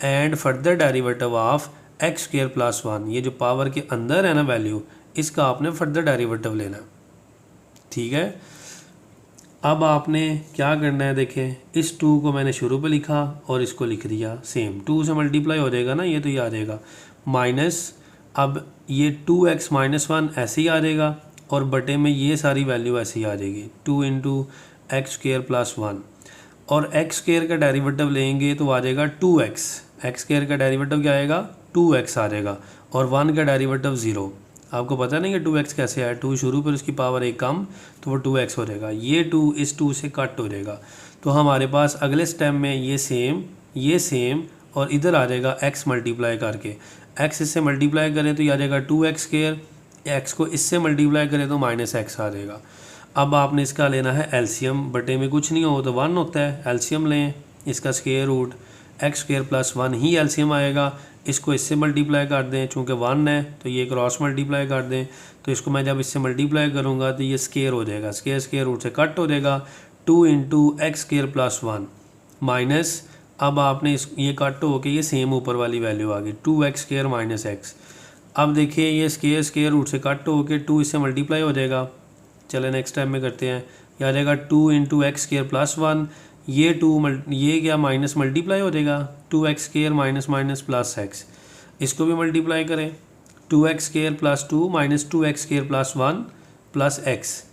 and further derivative of x square plus 1, ये जो पावर के अंदर है ना वैल्यू, इसका आपने फर्दर डेरिवेटिव लेना। ठीक है, अब आपने क्या करना है, देखें इस 2 को मैंने शुरू पे लिखा और इसको लिख दिया सेम, 2 से मल्टीप्लाई हो जाएगा ना ये, तो ये आ जाएगा माइनस, अब ये 2x माइनस 1 ऐसे ही आ जाएगा और बटे में ये सारी वैल्यू ऐसे ही आ जाएगी, 2 इंटू एक्स स्क्वायर प्लस 1 और एक्स स्क्वायर का डेरिवेटिव लेंगे तो आ जाएगा 2x। एक्स स्क्वायर का डेरिवेटिव क्या आएगा, 2x आ जाएगा और 1 का डेरिवेटिव 0। आपको पता नहीं कि 2x कैसे आया, 2 शुरू पर उसकी पावर एक कम तो वो 2x हो जाएगा, ये 2 इस 2 से कट हो जाएगा। तो हमारे पास अगले स्टेप में ये सेम और इधर आ जाएगा x मल्टीप्लाई करके, x इससे मल्टीप्लाई करें तो ये आ जाएगा 2x स्क्वायर, x को इससे मल्टीप्लाई करें तो -x आ जाएगा। अब आपने इसका लेना है एलसीएम, बटे में कुछ नहीं हो तो 1 होता है, एलसीएम लें, इसका square root x square plus 1 ही एलसीएम आएगा। इसको इससे मल्टीप्लाई कर दें, चूँकि 1 है तो ये क्रॉस मल्टीप्लाई कर दें, तो इसको मैं जब इससे मल्टीप्लाई करूँगा तो ये स्क्वायर हो जाएगा, स्क्वायर स्क्वायर रूट से कट हो जाएगा। 2 into x square plus 1 minus, अब आपने इस ये कट हो के ये सेम ऊपर वाली वैल्यू आ गई 2x स्क्वायर माइनस एक्स। अब देखिए ये स्क्वायर स्क्वायर रूट से कट हो के 2 इससे मल्टीप्लाई हो जाएगा। चले नेक्स्ट टाइम में करते हैं, यह आ जाएगा 2 इंटू एक्स स्क्वायर प्लस 1, ये ये क्या माइनस मल्टीप्लाई हो जाएगा 2x square minus minus plus x. इसको भी मल्टीप्लाई करें, 2x square plus 2 minus 2x square plus 1 plus x,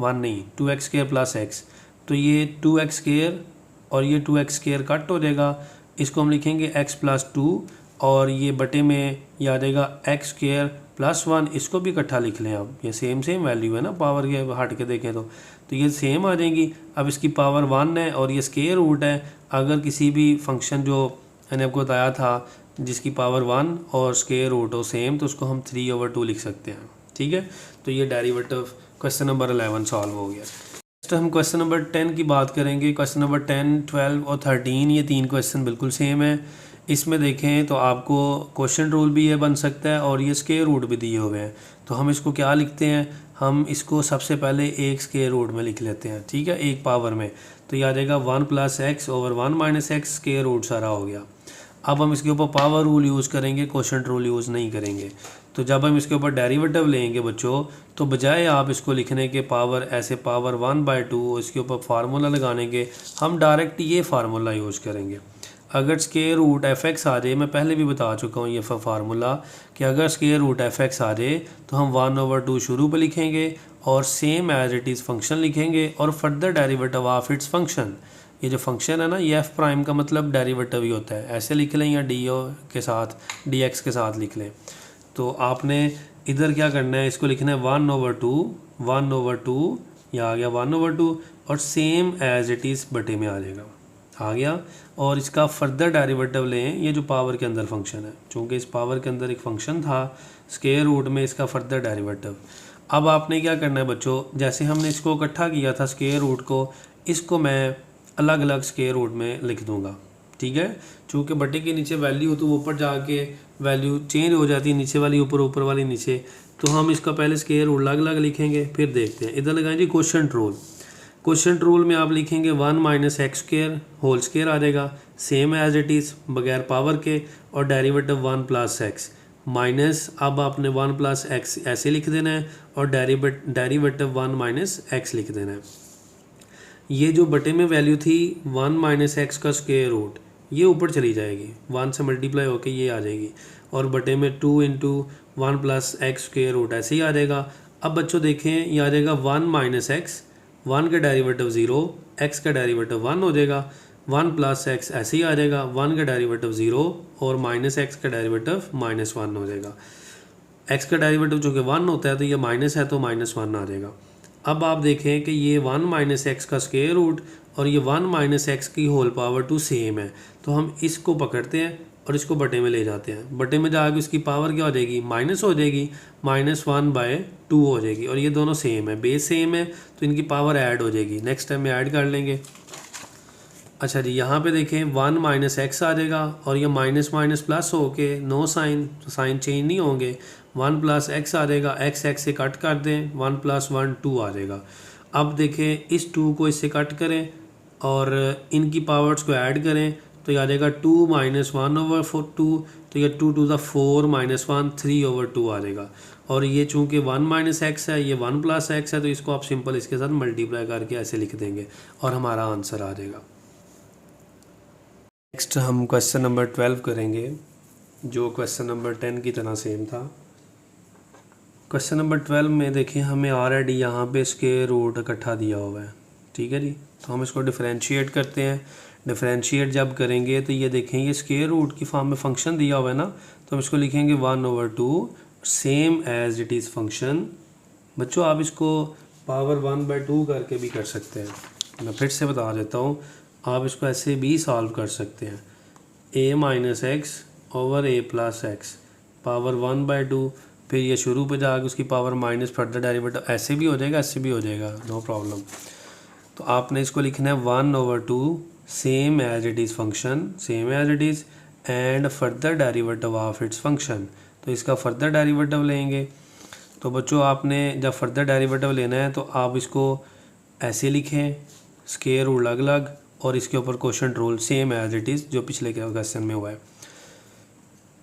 1 नहीं 2x स्क्वायर प्लस एक्स, तो ये 2x स्क्वायर और ये 2x स्क्वायर कट हो जाएगा। इसको हम लिखेंगे x प्लस 2 और ये बटे में ये आ जाएगा एक्स स्क्वायर प्लस 1, इसको भी इकट्ठा लिख लें आप, ये सेम वैल्यू है ना, पावर के हट के देखें तो ये सेम आ जाएंगी। अब इसकी पावर 1 है और ये स्क्वायर रूट है। अगर किसी भी फंक्शन जो मैंने आपको बताया था जिसकी पावर 1 और स्क्वायर रूट हो सेम, तो उसको हम 3/2 लिख सकते हैं। ठीक है, तो ये डेरिवेटिव क्वेश्चन नंबर 11 सॉल्व हो गया। नेक्स्ट हम क्वेश्चन नंबर 10 की बात करेंगे। क्वेश्चन नंबर 10, 12 और 13 ये 3 क्वेश्चन बिल्कुल सेम है। इसमें देखें तो आपको क्वेश्चन रूल भी ये बन सकता है और ये स्क्वायर रूट भी दिए हुए हैं। तो हम इसको क्या लिखते हैं, हम इसको सबसे पहले एक स्क्वायर रूट में लिख लेते हैं। ठीक है, एक पावर में, तो ये आ जाएगा 1 plus x over 1 minus x, square root सारा हो गया। अब हम इसके ऊपर पावर रूल यूज़ करेंगे, क्वोशंट रूल यूज़ नहीं करेंगे। तो जब हम इसके ऊपर डेरिवेटिव लेंगे बच्चों, तो बजाय आप इसको लिखने के पावर ऐसे पावर 1/2 इसके ऊपर फार्मूला लगाने के, हम डायरेक्ट ये फार्मूला यूज़ करेंगे। अगर स्क्वायर रूट एफ एक्स आ जाए, मैं पहले भी बता चुका हूँ ये फार्मूला, कि अगर स्क्वायर रूट एफ एक्स आ जाए तो हम 1/2 शुरू पे लिखेंगे और same as it is function लिखेंगे और further derivative of its function. ये जो फंक्शन है ना, ये एफ प्राइम का मतलब डेरिवेटिव ही होता है, ऐसे लिख लें या डी ओ के साथ डी एक्स के साथ लिख लें। तो आपने इधर क्या करना है, इसको लिखना है 1/2 या आ गया 1/2 और सेम एज इट इज़ बटे में आ जाएगा, आ गया। और इसका फर्दर डेरिवेटिव लें, ये जो पावर के अंदर फंक्शन है, चूँकि इस पावर के अंदर एक फंक्शन था स्क्वायर रूट में, इसका फर्दर डेरिवेटिव। अब आपने क्या करना है बच्चों, जैसे हमने इसको इकट्ठा किया था स्क्वायर रूट को, इसको मैं अलग अलग स्क्वायर रूट में लिख दूंगा। ठीक है, चूँकि बटे के नीचे वैल्यू हो तो ऊपर जाके वैल्यू चेंज हो जाती है, नीचे वाली ऊपर, ऊपर वाली नीचे। तो हम इसका पहले स्क्वायर रूट अलग अलग लिखेंगे, फिर देखते हैं। इधर लगाएं जी क्वोशंट रूल। क्वोशंट रूल में आप लिखेंगे 1 minus x square whole square आ जाएगा, सेम एज इट इज़ बगैर पावर के, और डेरिवेटिव 1 प्लस एक्स माइनस, अब आपने 1 प्लस एक्स ऐसे लिख देना है और डेरिवेटिव 1 माइनस एक्स लिख देना है। ये जो बटे में वैल्यू थी 1 माइनस एक्स का स्क्वायर रूट, ये ऊपर चली जाएगी, 1 से मल्टीप्लाई होके ये आ जाएगी, और बटे में 2 into 1 plus x square root ऐसे ही आ जाएगा। अब बच्चों देखें, ये आ जाएगा 1 माइनस एक्स, 1 का डेरिवेटिव 0, x का डेरिवेटिव 1 हो जाएगा, 1 प्लस एक्स ऐसे ही आ जाएगा, 1 का डेरिवेटिव 0 और माइनस एक्स का डेरिवेटिव -1 हो जाएगा। x का डेरिवेटिव जो कि 1 होता है तो ये माइनस है तो -1 आ जाएगा। अब आप देखें कि ये 1 माइनस एक्स का स्क्वायर रूट और ये 1 माइनस एक्स की होल पावर 2 सेम है, तो हम इसको पकड़ते हैं और इसको बटे में ले जाते हैं। बटे में जाके उसकी पावर क्या हो जाएगी, माइनस हो जाएगी, -1/2 हो जाएगी, और ये दोनों सेम है, बेस सेम है, तो इनकी पावर ऐड हो जाएगी। नेक्स्ट टाइम में ऐड कर लेंगे। अच्छा जी, यहाँ पे देखें 1 माइनस एक्स आ जाएगा और ये माइनस माइनस प्लस हो के नो साइन, तो साइन चेंज नहीं होंगे, 1 प्लस एक्स आ जाएगा, एक्स से कट कर दें, 1 + 1 2 आ जाएगा। अब देखें इस 2 को इससे कट करें और इनकी पावर्स को ऐड करें, तो ये आ जाएगा 2 - 1/2, तो ये 2 to the 4 - 1 3/2 आ जाएगा। और ये चूँकि 1 माइनस एक्स है, ये 1 प्लस एक्स है, तो इसको आप सिंपल इसके साथ मल्टीप्लाई करके ऐसे लिख देंगे और हमारा आंसर आ जाएगा। नेक्स्ट हम क्वेश्चन नंबर 12 करेंगे, जो क्वेश्चन नंबर 10 की तरह सेम था। क्वेश्चन नंबर 12 में देखिए हमें ऑलरेडी यहाँ पे स्क्वायर रूट इकट्ठा दिया हुआ है। ठीक है जी, तो हम इसको डिफरेंशिएट करते हैं। डिफरेंशिएट जब करेंगे तो ये देखें, ये स्क्वायर रूट की फॉर्म में फंक्शन दिया हुआ है ना, तो हम इसको लिखेंगे 1/2 same as it is function. बच्चों आप इसको पावर 1/2 करके भी कर सकते हैं, मैं फिर से बता देता हूँ, आप इसको ऐसे भी सॉल्व कर सकते हैं। a - x over a + x power 1/2, फिर ये शुरू पे जाकर उसकी पावर माइनस फर्दर डेरिवेटिव, ऐसे भी हो जाएगा, ऐसे भी हो जाएगा, नो प्रॉब्लम। तो आपने इसको लिखना है 1/2 same as it is function, same as it is and further derivative of its function. तो इसका फर्दर डेरिवेटिव लेंगे। तो बच्चों आपने जब फर्दर डेरिवेटिव लेना है तो आप इसको ऐसे लिखें, स्क्वायर रूट अलग अलग और इसके ऊपर quotient rule same as it is जो पिछले क्वेश्चन में हुआ है।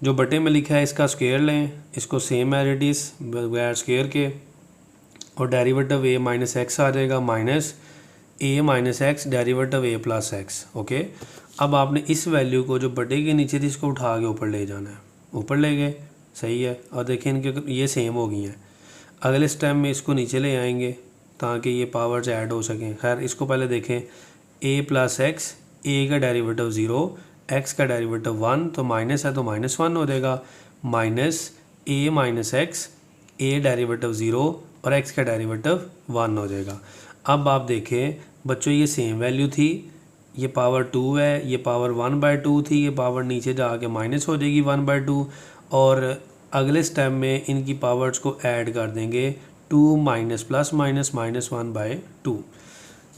जो बटे में लिखा है इसका स्क्वायर लें, इसको सेम एज इट इज़ बगैर स्क्वायर के, और डेरिवेटिव ए माइनस एक्स आ जाएगा माइनस ए माइनस एक्स डेरिवेटिव ए प्लस एक्स। ओके, अब आपने इस वैल्यू को जो बटे के नीचे थी इसको उठा के ऊपर ले जाना है, ऊपर ले गए, सही है। और देखिए इनके ये सेम हो गई हैं। अगले स्टेप में इसको नीचे ले आएंगे ताकि ये पावर्स ऐड हो सकें। खैर इसको पहले देखें, ए प्लस एक्स, ए का डेरिवेटिव 0, एक्स का डेरिवेटिव 1, तो माइनस है तो -1 हो जाएगा, माइनस ए माइनस एक्स, ए डेरिवेटिव 0 और एक्स का डेरिवेटिव 1 हो जाएगा। अब आप देखें बच्चों ये सेम वैल्यू थी, ये पावर 2 है, ये पावर 1/2 थी, ये पावर नीचे जाके माइनस हो जाएगी 1/2, और अगले स्टेप में इनकी पावर्स को ऐड कर देंगे 2 माइनस प्लस माइनस -1/2।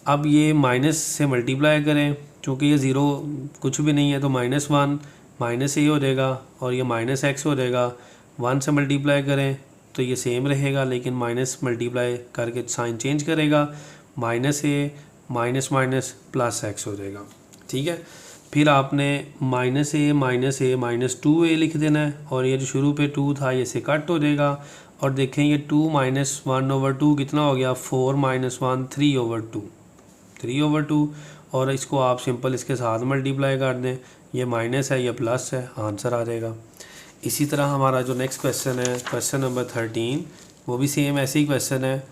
अब ये माइनस से मल्टीप्लाई करें, चूँकि ये 0 कुछ भी नहीं है तो -1 माइनस ए हो जाएगा और ये माइनस एक्स हो जाएगा। 1 से मल्टीप्लाई करें तो ये सेम रहेगा, लेकिन माइनस मल्टीप्लाई करके साइन चेंज करेगा, माइनस ए माइनस माइनस प्लस एक्स हो जाएगा। ठीक है, फिर आपने माइनस ए माइनस 2a लिख देना है, और ये जो शुरू पे 2 था ये से कट हो जाएगा। और देखें ये 2 माइनस 1/2 कितना हो गया, 4 माइनस 1 3/2, और इसको आप सिंपल इसके साथ मल्टीप्लाई कर दें, ये माइनस है ये प्लस है, आंसर आ जाएगा। इसी तरह हमारा जो नेक्स्ट क्वेश्चन है, क्वेश्चन नंबर 13, वो भी सेम ऐसे ही क्वेश्चन है,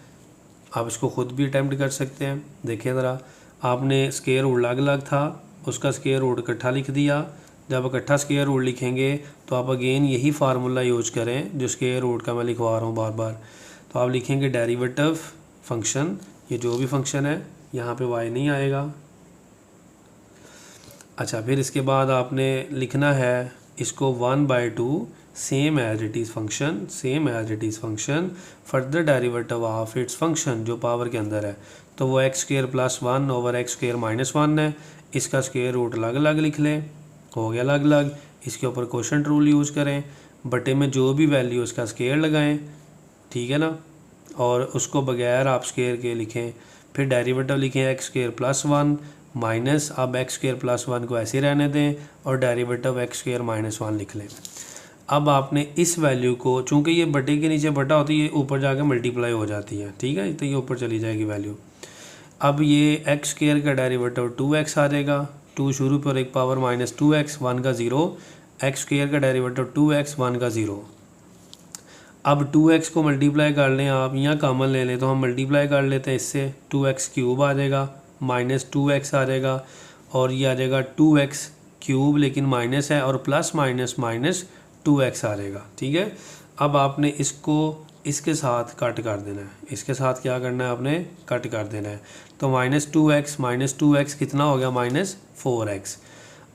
आप इसको ख़ुद भी अटैम्प्ट कर सकते हैं। देखिए ज़रा, आपने स्क्वायर रूट अलग अलग था, उसका स्क्वायर रूट इकट्ठा लिख दिया। जब इकट्ठा स्क्वायर रूट लिखेंगे तो आप अगेन यही फार्मूला यूज करें जो स्क्वायर रूट का मैं लिखवा रहा हूँ बार बार। तो आप लिखेंगे डेरिवेटिव फंक्शन, ये जो भी फंक्शन है, यहाँ पे y नहीं आएगा। अच्छा, फिर इसके बाद आपने लिखना है इसको 1/2 same as it is function, same as it is function further derivative of its function जो पावर के अंदर है, तो वो x² + 1 ओवर x² - 1 है। इसका स्क्वायर रूट अलग अलग लिख लें, हो गया अलग अलग। इसके ऊपर क्वोशंट रूल यूज़ करें, बटे में जो भी वैल्यू उसका स्क्वायर लगाएं, ठीक है ना, और उसको बगैर आप स्क्वायर के लिखें। फिर डेरिवेटिव लिखें x² + 1 माइनस, अब x² + 1 को ऐसे रहने दें और डेरिवेटिव x² - 1 लिख लें। अब आपने इस वैल्यू को, चूँकि ये बटे के नीचे बटा होती है, ये ऊपर जाकर मल्टीप्लाई हो जाती है, ठीक है, तो ये ऊपर चली जाएगी वैल्यू। अब ये x² का डेरिवेटिव 2x आ जाएगा, 2 शुरू पर एक पावर -2x, 1 का 0, x² का डेरिवेटिव 2x, 1 का 0। अब 2x को मल्टीप्लाई कर लें आप, यहाँ कॉमन ले लें तो हम मल्टीप्लाई कर लेते हैं इससे, 2x³ आ जाएगा, -2x आ जाएगा, और ये आ जाएगा 2x³ लेकिन माइनस है, और प्लस माइनस माइनस 2x आ जाएगा। ठीक है, अब आपने इसको इसके साथ कट कर देना है, इसके साथ क्या करना है, आपने कट कर देना है। तो -2x कितना हो गया, -4x।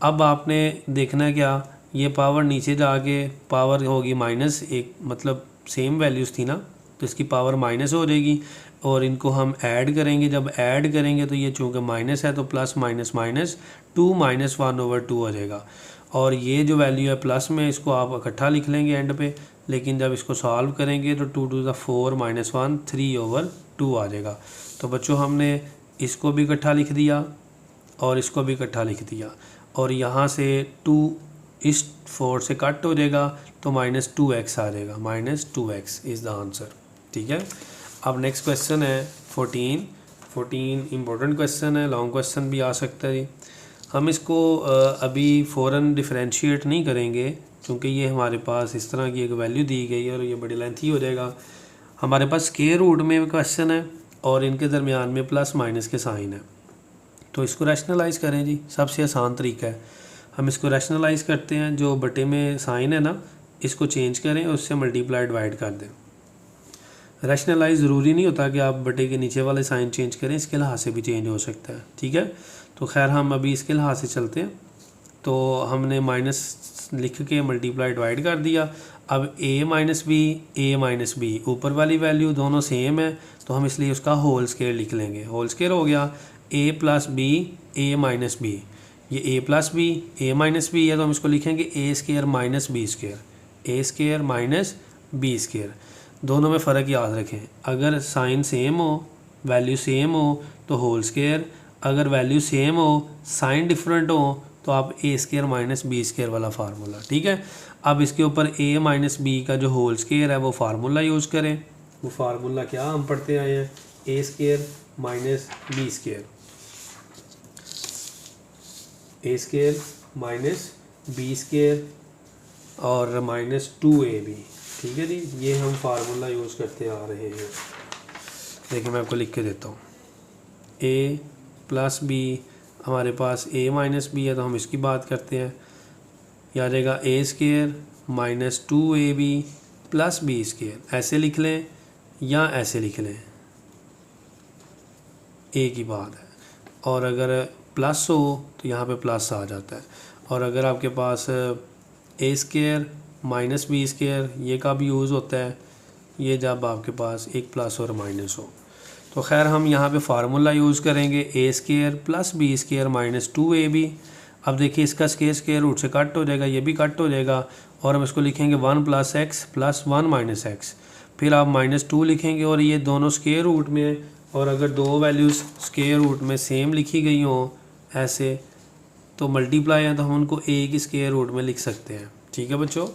अब आपने देखना है क्या, ये पावर नीचे जाके पावर होगी -1, मतलब सेम वैल्यूज़ थी ना, तो इसकी पावर माइनस हो जाएगी, और इनको हम ऐड करेंगे। जब ऐड करेंगे तो ये चूँकि माइनस है तो प्लस माइनस माइनस 2 - 1/2 हो जाएगा, और ये जो वैल्यू है प्लस में, इसको आप इकट्ठा लिख लेंगे एंड पे, लेकिन जब इसको सॉल्व करेंगे तो 2 to the 4 - 1 3/2 आ जाएगा। तो बच्चों हमने इसको भी इकट्ठा लिख दिया और इसको भी इकट्ठा लिख दिया, और यहाँ से 2 इस 4 से कट हो जाएगा तो -2x आ जाएगा, -2x इज़ द आंसर। ठीक है, अब नेक्स्ट क्वेश्चन है 14 इम्पोर्टेंट क्वेश्चन है, लॉन्ग क्वेश्चन भी आ सकता है। हम इसको अभी फ़ौरन डिफरेंशिएट नहीं करेंगे क्योंकि ये हमारे पास इस तरह की एक वैल्यू दी गई है और ये बड़ी लेंथी हो जाएगा। हमारे पास स्क्वायर रूट में क्वेश्चन है और इनके दरमियान में प्लस माइनस के साइन है, तो इसको रैशनलाइज़ करें जी, सबसे आसान तरीका है। हम इसको रैशनलाइज़ करते हैं, जो बटे में साइन है ना, इसको चेंज करें, उससे मल्टीप्लाई डिवाइड कर दें। रैशनलाइज़ ज़रूरी नहीं होता कि आप बटे के नीचे वाले साइन चेंज करें, इसके लिहाज से भी चेंज हो सकता है। ठीक है, तो खैर हम अभी इसके लिहाज से चलते हैं। तो हमने माइनस लिख के मल्टीप्लाई डिवाइड कर दिया। अब a माइनस बी ऊपर वाली वैल्यू दोनों सेम है, तो हम इसलिए उसका होल स्क्वायर लिख लेंगे। होल स्क्वायर हो गया ए प्लस बी ए माइनस बी, ये ए प्लस बी ए माइनस बी है तो हम इसको लिखेंगे ए स्केयर माइनस बी स्केयर, ए स्केयर माइनस बी स्केयर। दोनों में फ़र्क याद रखें, अगर साइन सेम हो, वैल्यू सेम हो तो होल स्केयर, अगर वैल्यू सेम हो साइन डिफरेंट हो तो आप ए स्केयर माइनस बी स्केयर वाला फार्मूला। ठीक है, अब इसके ऊपर ए माइनस बी का जो होल स्केयर है वो फार्मूला यूज़ करें। वो फार्मूला क्या हम पढ़ते आए हैं, ए स्केयर माइनस बी स्केयर, ए स्केयर माइनस बी स्केयर और माइनस 2ab। ठीक है जी, ये हम फार्मूला यूज़ करते आ रहे हैं। देखिए मैं आपको लिख के देता हूँ, a प्लस बी, हमारे पास a माइनस बी है तो हम इसकी बात करते हैं, या आ जाएगा A square minus 2ab plus B square. ऐसे लिख लें या ऐसे लिख लें, ए की बात है। और अगर प्लस हो तो यहाँ पे प्लस आ जाता है, और अगर आपके पास ए स्केयर माइनस बी स्केयर ये का भी यूज़ होता है, ये जब आपके पास एक प्लस और माइनस हो। तो खैर हम यहाँ पे फार्मूला यूज़ करेंगे A square plus B square minus 2ab। अब देखिए इसका स्केयर रूट से कट हो जाएगा, ये भी कट हो जाएगा, और हम इसको लिखेंगे 1 plus x plus 1 minus x, फिर आप -2 लिखेंगे, और ये दोनों स्केयर रूट में है। और अगर दो वैल्यूज़ स्केयर रूट में सेम लिखी गई हों ऐसे तो मल्टीप्लाई है तो हम उनको ए की स्केयर रूट में लिख सकते हैं। ठीक है बच्चों,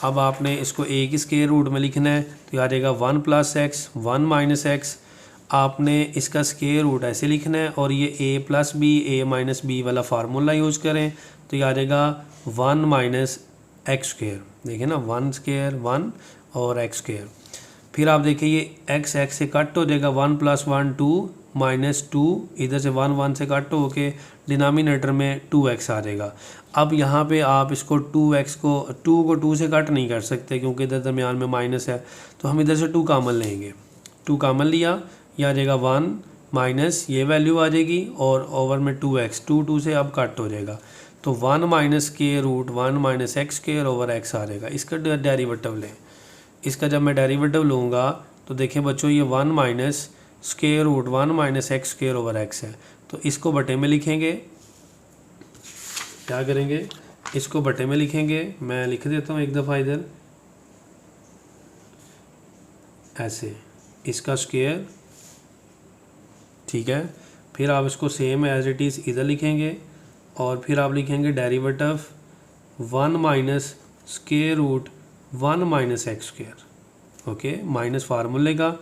अब आपने इसको ए की स्केयर रूट में लिखना है तो आ जाएगा 1 प्लस एक्स 1 माइनस एक्स। आपने इसका स्केयर रूट ऐसे लिखना है, और ये ए प्लस बी ए माइनस बी वाला फार्मूला यूज़ करें तो ये आ जाएगा 1 माइनस एक्स स्केयर। देखिए ना, 1 स्केयर 1 और एक्स स्केयर। फिर आप देखिए ये एक्स एक्स से कट हो जाएगा, 1 प्लस 1 2 माइनस 2, इधर से 1 1 से कट हो के डिनोमिनेटर में 2x आ जाएगा। अब यहाँ पे आप इसको 2x को 2 से कट नहीं कर सकते क्योंकि इधर दरमियान में माइनस है, तो हम इधर से 2 कॉमन लेंगे। 2 कॉमन लिया, यह आ जाएगा 1 माइनस ये वैल्यू आ जाएगी, और ओवर में 2x 2 से अब कट हो जाएगा, तो 1 माइनस के root 1 minus x square over X आ जाएगा। इसका डेरिवेटिव लें, इसका जब मैं डेरिवेटिव लूँगा तो देखें बच्चों ये 1 minus square root 1 minus x square over x है, तो इसको बटे में लिखेंगे। क्या करेंगे, इसको बटे में लिखेंगे। मैं लिख देता हूँ एक दफ़ा इधर ऐसे, इसका स्केयर। ठीक है, फिर आप इसको सेम एज इट इज़ इधर लिखेंगे, और फिर आप लिखेंगे derivative 1 minus square root 1 minus x square. Okay, minus फार्मूले का,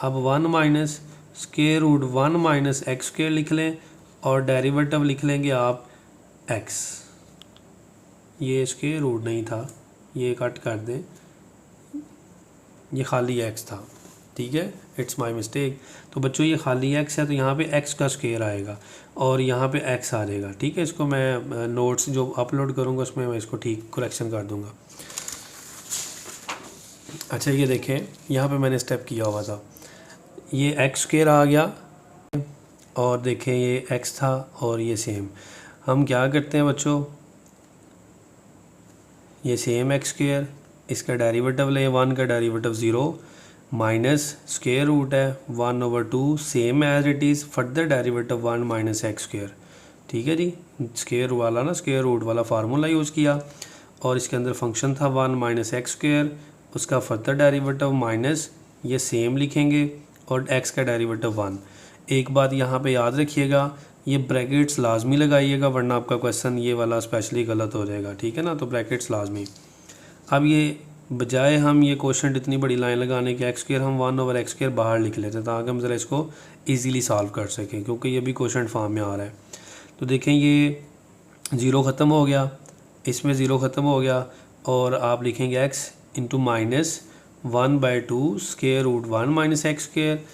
अब 1 minus square root 1 minus x square लिख लें, और डेरिवेटिव लिख लेंगे आप x। ये स्केयर रूट नहीं था, ये कट कर दें, ये खाली x था। ठीक है, इट्स माय मिस्टेक। तो बच्चों ये खाली x है तो यहाँ पे x का स्केयर आएगा और यहाँ पे x आ जाएगा। ठीक है, इसको मैं नोट्स जो अपलोड करूँगा उसमें मैं इसको ठीक करेक्शन कर दूँगा। अच्छा ये देखें, यहाँ पे मैंने स्टेप किया हुआ था, ये x स्केयर आ गया, और देखें ये x था और ये सेम। हम क्या करते हैं बच्चों, ये सेम एक्स स्केयर, इसका डेरिवेटिव ले, 1 का डेरिवेटिव 0 माइनस स्केयर रूट है 1/2 same as it is, further derivative 1 minus x square. ठीक है जी, स्केयर वाला ना, स्केयर रूट वाला फार्मूला यूज़ किया, और इसके अंदर फंक्शन था 1 माइनस एक्स स्केयर, उसका फर्दर डेरिवेटिव माइनस ये सेम लिखेंगे, और x का डेरिवेटिव 1। एक बात यहाँ पे याद रखिएगा, ये ब्रैकेट्स लाजमी लगाइएगा वरना आपका क्वेश्चन ये वाला स्पेशली गलत हो जाएगा। ठीक है ना, तो ब्रैकेट्स लाजमी। अब ये बजाय हम ये क्वेश्चन इतनी बड़ी लाइन लगाने के एक्स स्क्वायर हम 1 ओवर एक्स स्क्वायर बाहर लिख लेते हैं ताकि हम ज़रा इसको ईजीली सॉल्व कर सकें, क्योंकि ये भी क्वेश्चन फॉर्म में आ रहा है। तो देखें ये 0 ख़त्म हो गया, इसमें 0 ख़त्म हो गया, और आप लिखेंगे x into minus 1/2 square root 1 minus x square,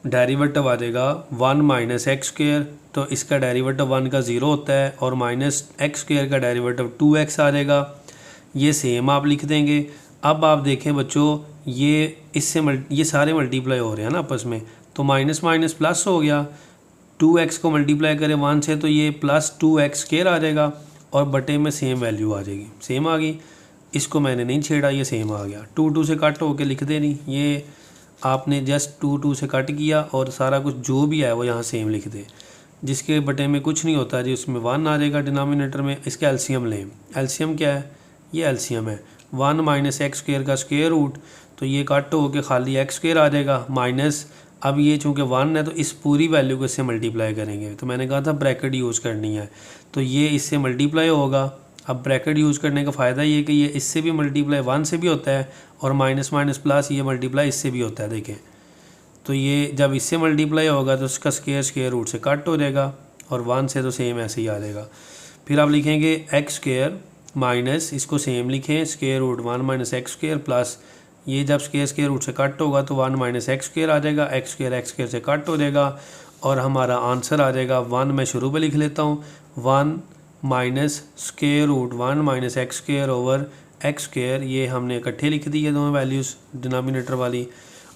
derivative आ जाएगा 1 माइनस एक्स स्क्वायर, तो इसका डेरिवेटिव 1 का 0 होता है, और माइनस एक्स स्क्वायर का डेरिवेटिव 2x आ जाएगा। ये सेम आप लिख देंगे। अब आप देखें बच्चों, ये इससे ये सारे मल्टीप्लाई हो रहे हैं ना आपस में, तो माइनस माइनस प्लस हो गया, 2x को मल्टीप्लाई करें 1 से तो ये प्लस 2x स्क्वायर आ जाएगा, और बटे में सेम वैल्यू आ जाएगी, सेम आ गई। इसको मैंने नहीं छेड़ा, ये सेम आ गया, 2 से कट होके लिख दे नहीं, ये आपने जस्ट 2 से कट किया और सारा कुछ जो भी है वो यहाँ सेम लिख दे। जिसके बटे में कुछ नहीं होता जी, उसमें 1 आ जाएगा डिनोमिनेटर में। इसका एलसीएम लें। एलसीएम क्या है? ये एलसीएम है 1 माइनस एक्स स्क्वेयर का स्क्वेयर रूट, तो ये कट हो के खाली एक्स स्क्वेयर आ जाएगा माइनस। अब ये चूँकि 1 है तो इस पूरी वैल्यू को इससे मल्टीप्लाई करेंगे। तो मैंने कहा था ब्रैकेट यूज़ करनी है, तो ये इससे मल्टीप्लाई होगा। अब ब्रैकेट यूज़ करने का फ़ायदा ये कि ये इससे भी मल्टीप्लाई 1 से भी होता है और माइनस माइनस प्लस ये मल्टीप्लाई इससे भी होता है। देखें तो ये जब इससे मल्टीप्लाई होगा तो उसका स्क्वेयर रूट से कट हो जाएगा और 1 से तो सेम ऐसे ही आ जाएगा। फिर आप लिखेंगे एक्स स्क्वेयर माइनस, इसको सेम लिखें, square root 1 minus x square plus ये जब स्क्वेयर रूट से कट होगा तो 1 माइनस एक्स स्क्वेयर आ जाएगा, एक्स स्क्वेयर से कट हो जाएगा और हमारा आंसर आ जाएगा 1। मैं शुरू पे लिख लेता हूँ 1 minus square root 1 minus x square over x square, ये हमने इकट्ठे लिख दी है दोनों वैल्यूज़ डिनोमिनेटर वाली,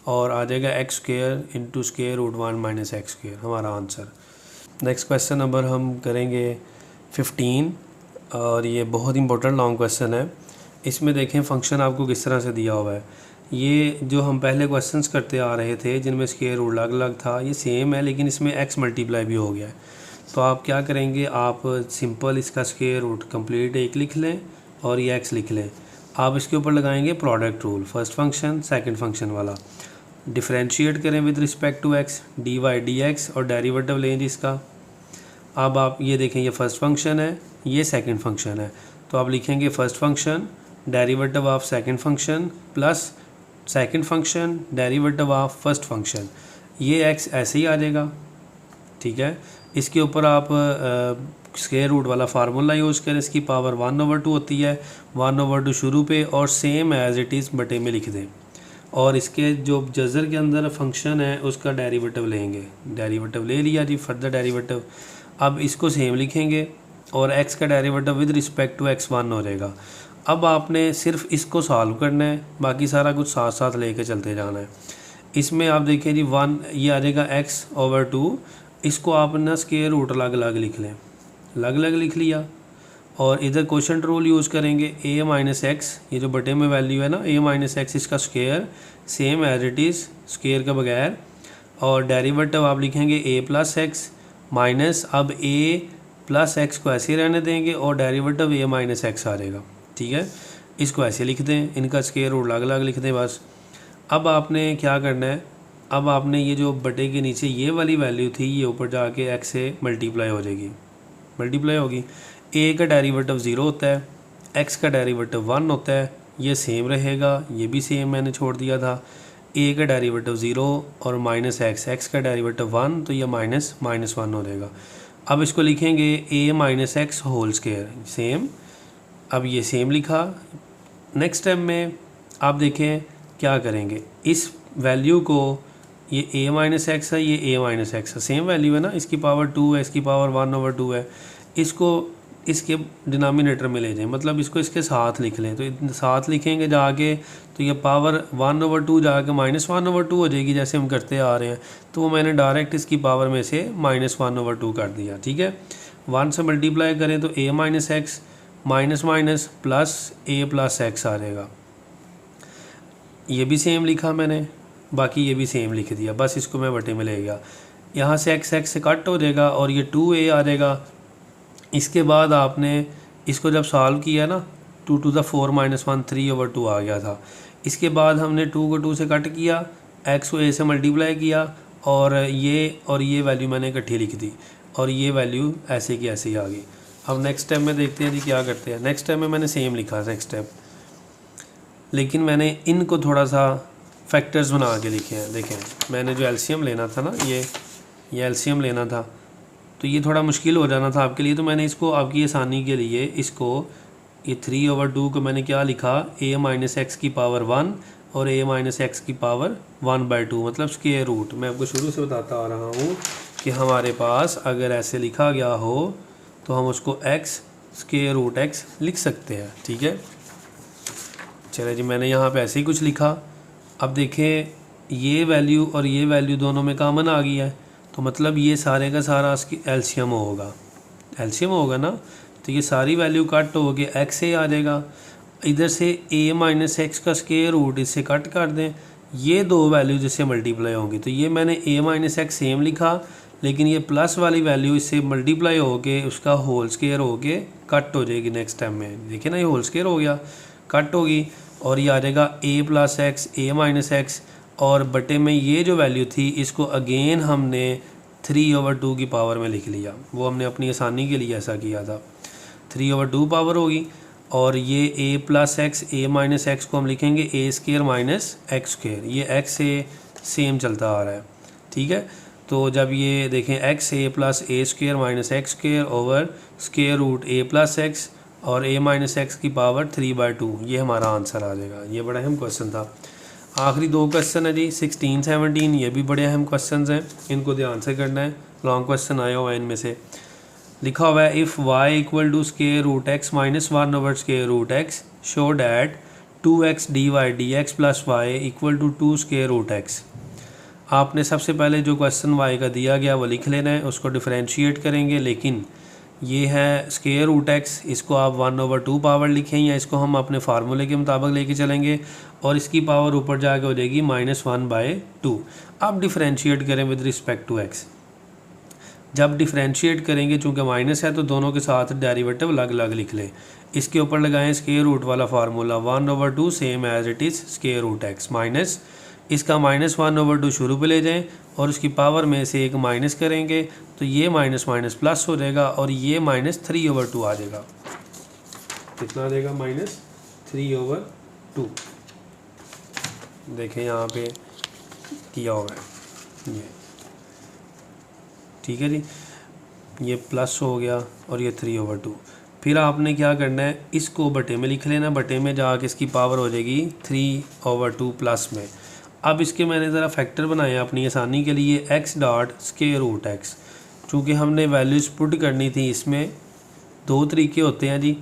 और आ जाएगा x square into square root 1 minus x square, हमारा आंसर। नेक्स्ट क्वेश्चन नंबर हम करेंगे 15 और ये बहुत इंपॉर्टेंट लॉन्ग क्वेश्चन है। इसमें देखें फंक्शन आपको किस तरह से दिया हुआ है। ये जो हम पहले क्वेश्चंस करते आ रहे थे जिनमें स्क्वेयर रूट अलग अलग था, ये सेम है लेकिन इसमें एक्स मल्टीप्लाई भी हो गया है। तो आप क्या करेंगे, आप सिंपल इसका स्क्वेयर रूट कंप्लीट एक लिख लें और ये एक्स लिख लें। आप इसके ऊपर लगाएंगे product rule, first function second function वाला, डिफरेंशिएट करें with respect to x, d Y D x और डेरिवेटिव लें जिसका। अब आप ये देखें ये फर्स्ट फंक्शन है, ये सेकंड फंक्शन है, तो आप लिखेंगे first function derivative of second function plus second function derivative of first function. ये एक्स ऐसे ही आ जाएगा, ठीक है। इसके ऊपर आप स्क्वेयर रूट वाला फार्मूला यूज़ करें, इसकी पावर 1/2 होती है, 1/2 शुरू पे और सेम एज इट इज़ बटे में लिख दें, और इसके जो जज़र के अंदर फंक्शन है उसका डेरिवेटिव लेंगे। डेरिवेटिव ले लिया जी, फर्दर डेरिवेटिव। अब इसको सेम लिखेंगे और x का derivative with respect to x1 हो जाएगा। अब आपने सिर्फ इसको सॉल्व करना है, बाकी सारा कुछ साथ साथ लेके चलते जाना है। इसमें आप देखें जी 1 ये आ जाएगा x/2, इसको आप ना स्क्वेयर रूट अलग अलग लिख लें, अलग अलग लिख लिया और इधर क्वोशंट रूल यूज़ करेंगे a माइनस एक्स, ये जो बटे में वैल्यू है ना a माइनस एक्स, इसका square same as it is square के बगैर, और डेरिवेटिव आप लिखेंगे a प्लस एक्स माइनस, अब a प्लस एक्स को ऐसे रहने देंगे और डेरिवेटिव a माइनस एक्स आ जाएगा, ठीक है। इसको ऐसे लिख दें, इनका स्क्वेयर रूट अलग अलग लिख दें बस। अब आपने क्या करना है, अब आपने ये जो बटे के नीचे ये वाली वैल्यू थी ये ऊपर जाके x से मल्टीप्लाई हो जाएगी, मल्टीप्लाई होगी। a का डेरिवेटिव 0 होता है, x का डेरिवेटिव 1 होता है, ये सेम रहेगा, ये भी सेम मैंने छोड़ दिया था। a का डेरिवेटिव 0 और माइनस x का डेरिवेटिव 1, तो ये माइनस 1 हो जाएगा। अब इसको लिखेंगे a minus x whole square, same. अब ये सेम लिखा। नेक्स्ट स्टेप में आप देखें क्या करेंगे, इस वैल्यू को, ये a माइनस एक्स है, ये a माइनस एक्स है, सेम वैल्यू है ना, इसकी पावर 2 है, इसकी पावर 1/2 है, इसको इसके डिनोमिनेटर में ले जाएं, मतलब इसको इसके साथ लिख लें। तो साथ लिखेंगे जाके तो ये पावर 1/2 जाके -1/2 हो जाएगी जैसे हम करते आ रहे हैं, तो वो मैंने डायरेक्ट इसकी पावर में से -1/2 कर दिया, ठीक है। 1 से मल्टीप्लाई करें तो a minus X minus minus plus a plus X आ जाएगा। ये भी सेम लिखा मैंने, बाकी ये भी सेम लिख दिया, बस इसको मैं बटे में ले गया। यहाँ से x से कट हो जाएगा और ये 2a आ जाएगा। इसके बाद आपने इसको जब सॉल्व किया ना, 2 to the 4 - 1 3/2 आ गया था। इसके बाद हमने 2 को 2 से कट किया, x को a से मल्टीप्लाई किया और ये वैल्यू मैंने इकट्ठी लिख दी और ये वैल्यू ऐसे की ऐसे ही आ गई। अब नेक्स्ट स्टेप में देखते हैं जी क्या करते हैं। नेक्स्ट स्टेप में मैंने सेम लिखा नेक्स्ट स्टेप, लेकिन मैंने इनको थोड़ा सा फैक्टर्स बना के लिखे हैं। देखें मैंने जो एलसीएम लेना था ना, ये एलसीएम लेना था, तो ये थोड़ा मुश्किल हो जाना था आपके लिए, तो मैंने इसको आपकी आसानी के लिए इसको ये 3/2 को मैंने क्या लिखा, a माइनस एक्स की पावर 1 और a माइनस एक्स की पावर 1/2, मतलब स्क्वायर रूट। मैं आपको शुरू से बताता आ रहा हूँ कि हमारे पास अगर ऐसे लिखा गया हो तो हम उसको x स्क्वायर रूट x लिख सकते हैं, ठीक है। चले जी, मैंने यहाँ पे ऐसे ही कुछ लिखा। अब देखें ये वैल्यू और ये वैल्यू दोनों में कॉमन आ गई है, तो मतलब ये सारे का सारा इसकी एलसीएम होगा ना, तो ये सारी वैल्यू कट हो के x से आ जाएगा। इधर से a माइनस एक्स का स्क्वायर रूट इससे कट कर दें, ये दो वैल्यू जिससे मल्टीप्लाई होंगी, तो ये मैंने a माइनस एक्स सेम लिखा, लेकिन ये प्लस वाली वैल्यू इससे मल्टीप्लाई होके उसका होल स्केयर होके कट हो जाएगी नेक्स्ट टाइम में। देखिए ना, ये होल स्केयर हो गया, कट होगी, और ये आ जाएगा a plus x a minus x, और बटे में ये जो वैल्यू थी इसको अगेन हमने 3/2 की पावर में लिख लिया। वो हमने अपनी आसानी के लिए ऐसा किया था। 3/2 पावर होगी, और ये a plus x a minus x को हम लिखेंगे a square minus x square. ये x से सेम चलता आ रहा है, ठीक है। तो जब ये देखें x a plus a square minus x square over square root a plus x और a माइनस एक्स की पावर 3/2, ये हमारा आंसर आ जाएगा। ये बड़ा अहम क्वेश्चन था। आखिरी दो क्वेश्चन है जी 16, 17, ये भी बड़े अहम क्वेश्चन हैं, इनको ध्यान से करना है। लॉन्ग क्वेश्चन आया हुआ है इनमें से। लिखा हुआ है if y equal to square root x minus 1 over square root x show that 2x dy dx plus y equal to 2 square root x. आपने सबसे पहले जो क्वेश्चन y का दिया गया वो लिख लेना है, उसको डिफरेंशिएट करेंगे। लेकिन ये है स्केयर रूट एक्स, इसको आप 1/2 पावर लिखें, या इसको हम अपने फार्मूले के मुताबिक लेके चलेंगे, और इसकी पावर ऊपर जाके हो जाएगी -1/2। अब डिफरेंशिएट करें विद रिस्पेक्ट टू एक्स। जब डिफरेंशिएट करेंगे, चूँकि माइनस है तो दोनों के साथ डेरिवेटिव अलग अलग लिख लें। इसके ऊपर लगाएं स्केयर रूट वाला formula 1/2 same as it is square root x, minus इसका -1/2 शुरू पे ले जाएं, और उसकी पावर में से एक माइनस करेंगे तो ये माइनस माइनस प्लस हो जाएगा, और ये -3/2 आ जाएगा। कितना आ जाएगा? -3/2। देखें यहाँ पे किया हुआ है ये, ठीक है जी। ये प्लस हो गया और ये 3/2। फिर आपने क्या करना है, इसको बटे में लिख लेना, बटे में जाके इसकी पावर हो जाएगी 3/2 प्लस में। अब इसके मैंने ज़रा फैक्टर बनाया अपनी आसानी के लिए, x dot square root x. चूँकि हमने वैल्यूज़ पुट करनी थी, इसमें दो तरीके होते हैं जी।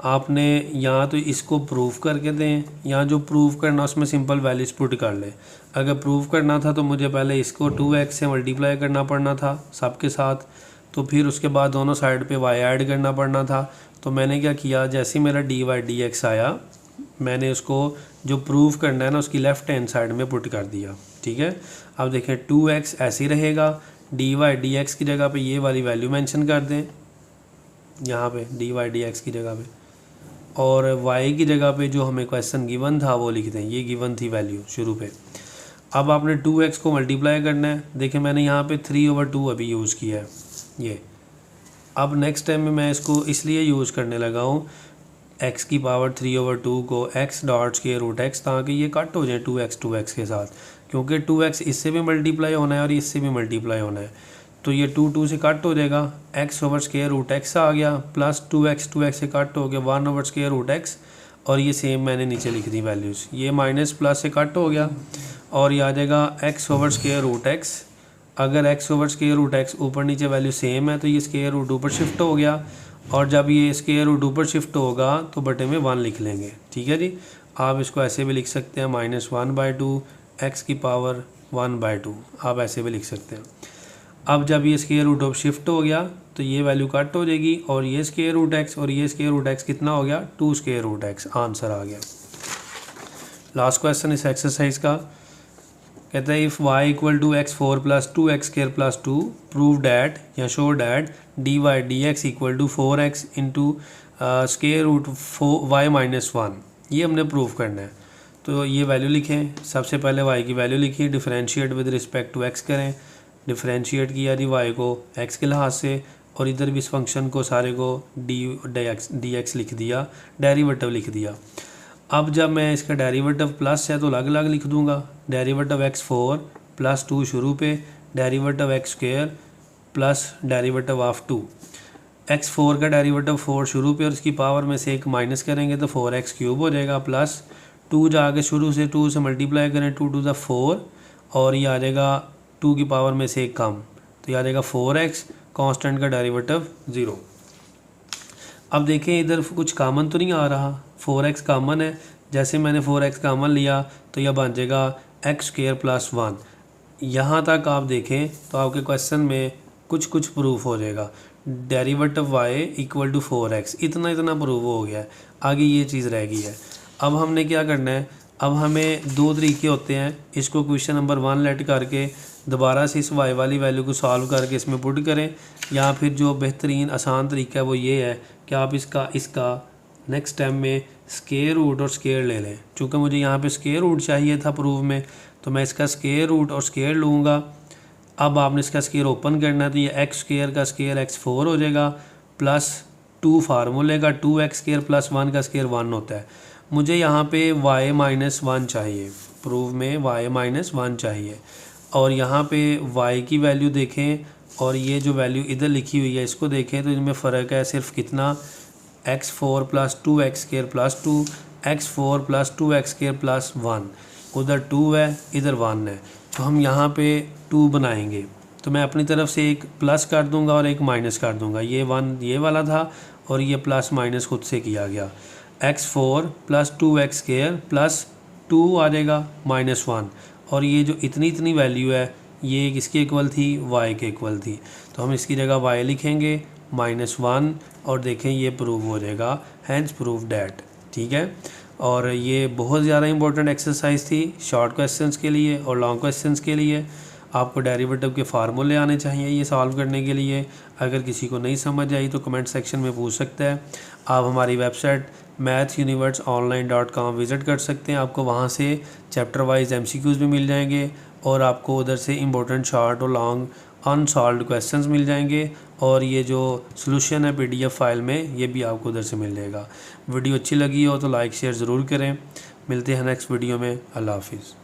आपने या तो इसको प्रूव करके दें, या जो प्रूव करना उसमें सिंपल वैल्यूज़ पुट कर लें। अगर प्रूव करना था तो मुझे पहले इसको 2x से मल्टीप्लाई करना पड़ना था सबके साथ, तो फिर उसके बाद दोनों साइड पे y ऐड करना पड़ना था। तो मैंने क्या किया, जैसे मेरा dy dx आया, मैंने उसको जो प्रूव करना है ना उसकी लेफ़्ट हैंड साइड में पुट कर दिया, ठीक है। अब देखें 2x ऐसे ही रहेगा, dy dx की जगह पे ये वाली वैल्यू मेंशन कर दें यहाँ पे dy dx की जगह पे, और y की जगह पे जो हमें क्वेश्चन गिवन था वो लिख दें, ये गिवन थी वैल्यू शुरू पे। अब आपने 2x को मल्टीप्लाई करना है। देखिए मैंने यहाँ पे 3/2 अभी यूज़ किया है ये। अब नेक्स्ट टाइम में मैं इसको इसलिए यूज़ करने लगा हूँ x की पावर 3/2 को x dot square root x, ताकि ये कट हो जाए 2x के साथ, क्योंकि 2x इससे भी मल्टीप्लाई होना है और इससे भी मल्टीप्लाई होना है। तो ये 2 से कट हो जाएगा, x over square root X आ गया, प्लस 2x से कट हो गया 1 ओवर स्केयर रूट एक्स, और ये सेम मैंने नीचे लिख दी वैल्यूज़। ये माइनस प्लस से कट हो गया, और ये आ जाएगा x over square root x. अगर x over square root x ऊपर नीचे वैल्यू सेम है तो ये स्केयर रूट ऊपर शिफ्ट हो गया, और जब ये स्केयर रूट ऊपर शिफ्ट होगा तो बटे में 1 लिख लेंगे, ठीक है जी। आप इसको ऐसे भी लिख सकते हैं -1/2 x की पावर 1/2, आप ऐसे भी लिख सकते हैं। अब जब ये स्केयर रूट ऊपर शिफ्ट हो गया तो ये वैल्यू कट हो जाएगी, और ये स्केयर रूट एक्स और ये स्केयर रूट एक्स कितना हो गया? 2 स्केयर रूट एक्स। आंसर आ गया। लास्ट क्वेश्चन इस एक्सरसाइज का कहता है if y equal to x4 plus 2x square plus 2 prove that या show that dy dx equal to 4x into square root y minus 1। ये हमने प्रूव करना है। तो ये वैल्यू लिखें, सबसे पहले y की वैल्यू लिखिए, differentiate with respect to x करें। डिफरेंशिएट किया जी y को x के लिहाज से, और इधर भी इस फंक्शन को सारे को dx लिख दिया, डेरिवेटिव लिख दिया। अब जब मैं इसका डेरिवेटिव प्लस है तो अलग अलग लिख दूंगा। डेरिवेटिव x4 प्लस 2 शुरू पे, derivative x square plus derivative of 2। x4 का डेरिवेटिव 4 शुरू पे, और इसकी पावर में से एक माइनस करेंगे तो 4x क्यूब हो जाएगा, प्लस 2 जाके शुरू से 2 से मल्टीप्लाई करें 2 टू द 4, और ये आ जाएगा 2 की पावर में से एक कम, तो ये आ जाएगा 4x, कांस्टेंट का डेरिवेटिव 0। अब देखें इधर कुछ कॉमन तो नहीं आ रहा, 4x कॉमन है। जैसे मैंने 4x कॉमन लिया तो यह बन जाएगा x स्क्वायर प्लस 1। यहाँ तक आप देखें तो आपके क्वेश्चन में कुछ प्रूफ हो जाएगा। Derivative y equal to 4x, इतना प्रूफ हो गया है, आगे ये चीज़ रह गई है। अब हमने क्या करना है, अब हमें दो तरीके होते हैं, इसको क्वेश्चन नंबर 1 लेट करके दोबारा से इस y वाली वैल्यू को सॉल्व करके इसमें पुट करें, या फिर जो बेहतरीन आसान तरीका है वो ये है कि आप इसका नेक्स्ट स्टेप में स्क्वायर रूट और स्क्वायर ले लें। चूँकि मुझे यहाँ पे स्क्वायर रूट चाहिए था प्रूफ में, तो मैं इसका स्क्वायर रूट और स्क्वायर लूँगा। अब आपने इसका स्क्वायर ओपन करना है, तो ये एक्स स्क्वायर का स्क्वायर x4 हो जाएगा प्लस 2 फार्मूले का 2x स्क्वायर प्लस 1 का स्क्वायर 1 होता है। मुझे यहाँ पे y-1 चाहिए, प्रूफ में y-1 चाहिए, और यहाँ पे y की वैल्यू देखें और ये जो वैल्यू इधर लिखी हुई है इसको देखें, तो इनमें फ़र्क है सिर्फ कितना, x4 plus 2x square plus 2, x4 plus 2x square plus 1, उधर 2 है इधर 1 है, तो हम यहाँ पे 2 बनाएंगे। तो मैं अपनी तरफ से एक प्लस कर दूंगा और एक माइनस कर दूंगा। ये 1 ये वाला था और ये प्लस माइनस खुद से किया गया। x4 plus 2x square plus 2 आ जाएगा माइनस 1, और ये जो इतनी वैल्यू है ये किसके इक्वल थी, y के इक्वल थी। तो हम इसकी जगह y लिखेंगे -1 और देखें ये प्रूव हो जाएगा, हैंस प्रूव डैट। ठीक है, और ये बहुत ज़्यादा इंपॉर्टेंट एक्सरसाइज थी शॉर्ट क्वेश्चंस के लिए और लॉन्ग क्वेश्चंस के लिए। आपको डेरिवेटिव के फार्मूले आने चाहिए ये सॉल्व करने के लिए। अगर किसी को नहीं समझ आई तो कमेंट सेक्शन में पूछ सकता है। आप हमारी वेबसाइट mathuniverseonline.com विज़िट कर सकते हैं, आपको वहाँ से चैप्टर वाइज MCQs भी मिल जाएंगे और आपको उधर से इम्पोर्टेंट शॉर्ट और लॉन्ग अनसॉल्व्ड क्वेश्चंस मिल जाएंगे, और ये जो सॉल्यूशन है PDF फाइल में ये भी आपको उधर से मिल जाएगा। वीडियो अच्छी लगी हो तो लाइक शेयर ज़रूर करें। मिलते हैं नेक्स्ट वीडियो में। अल्लाह हाफिज़।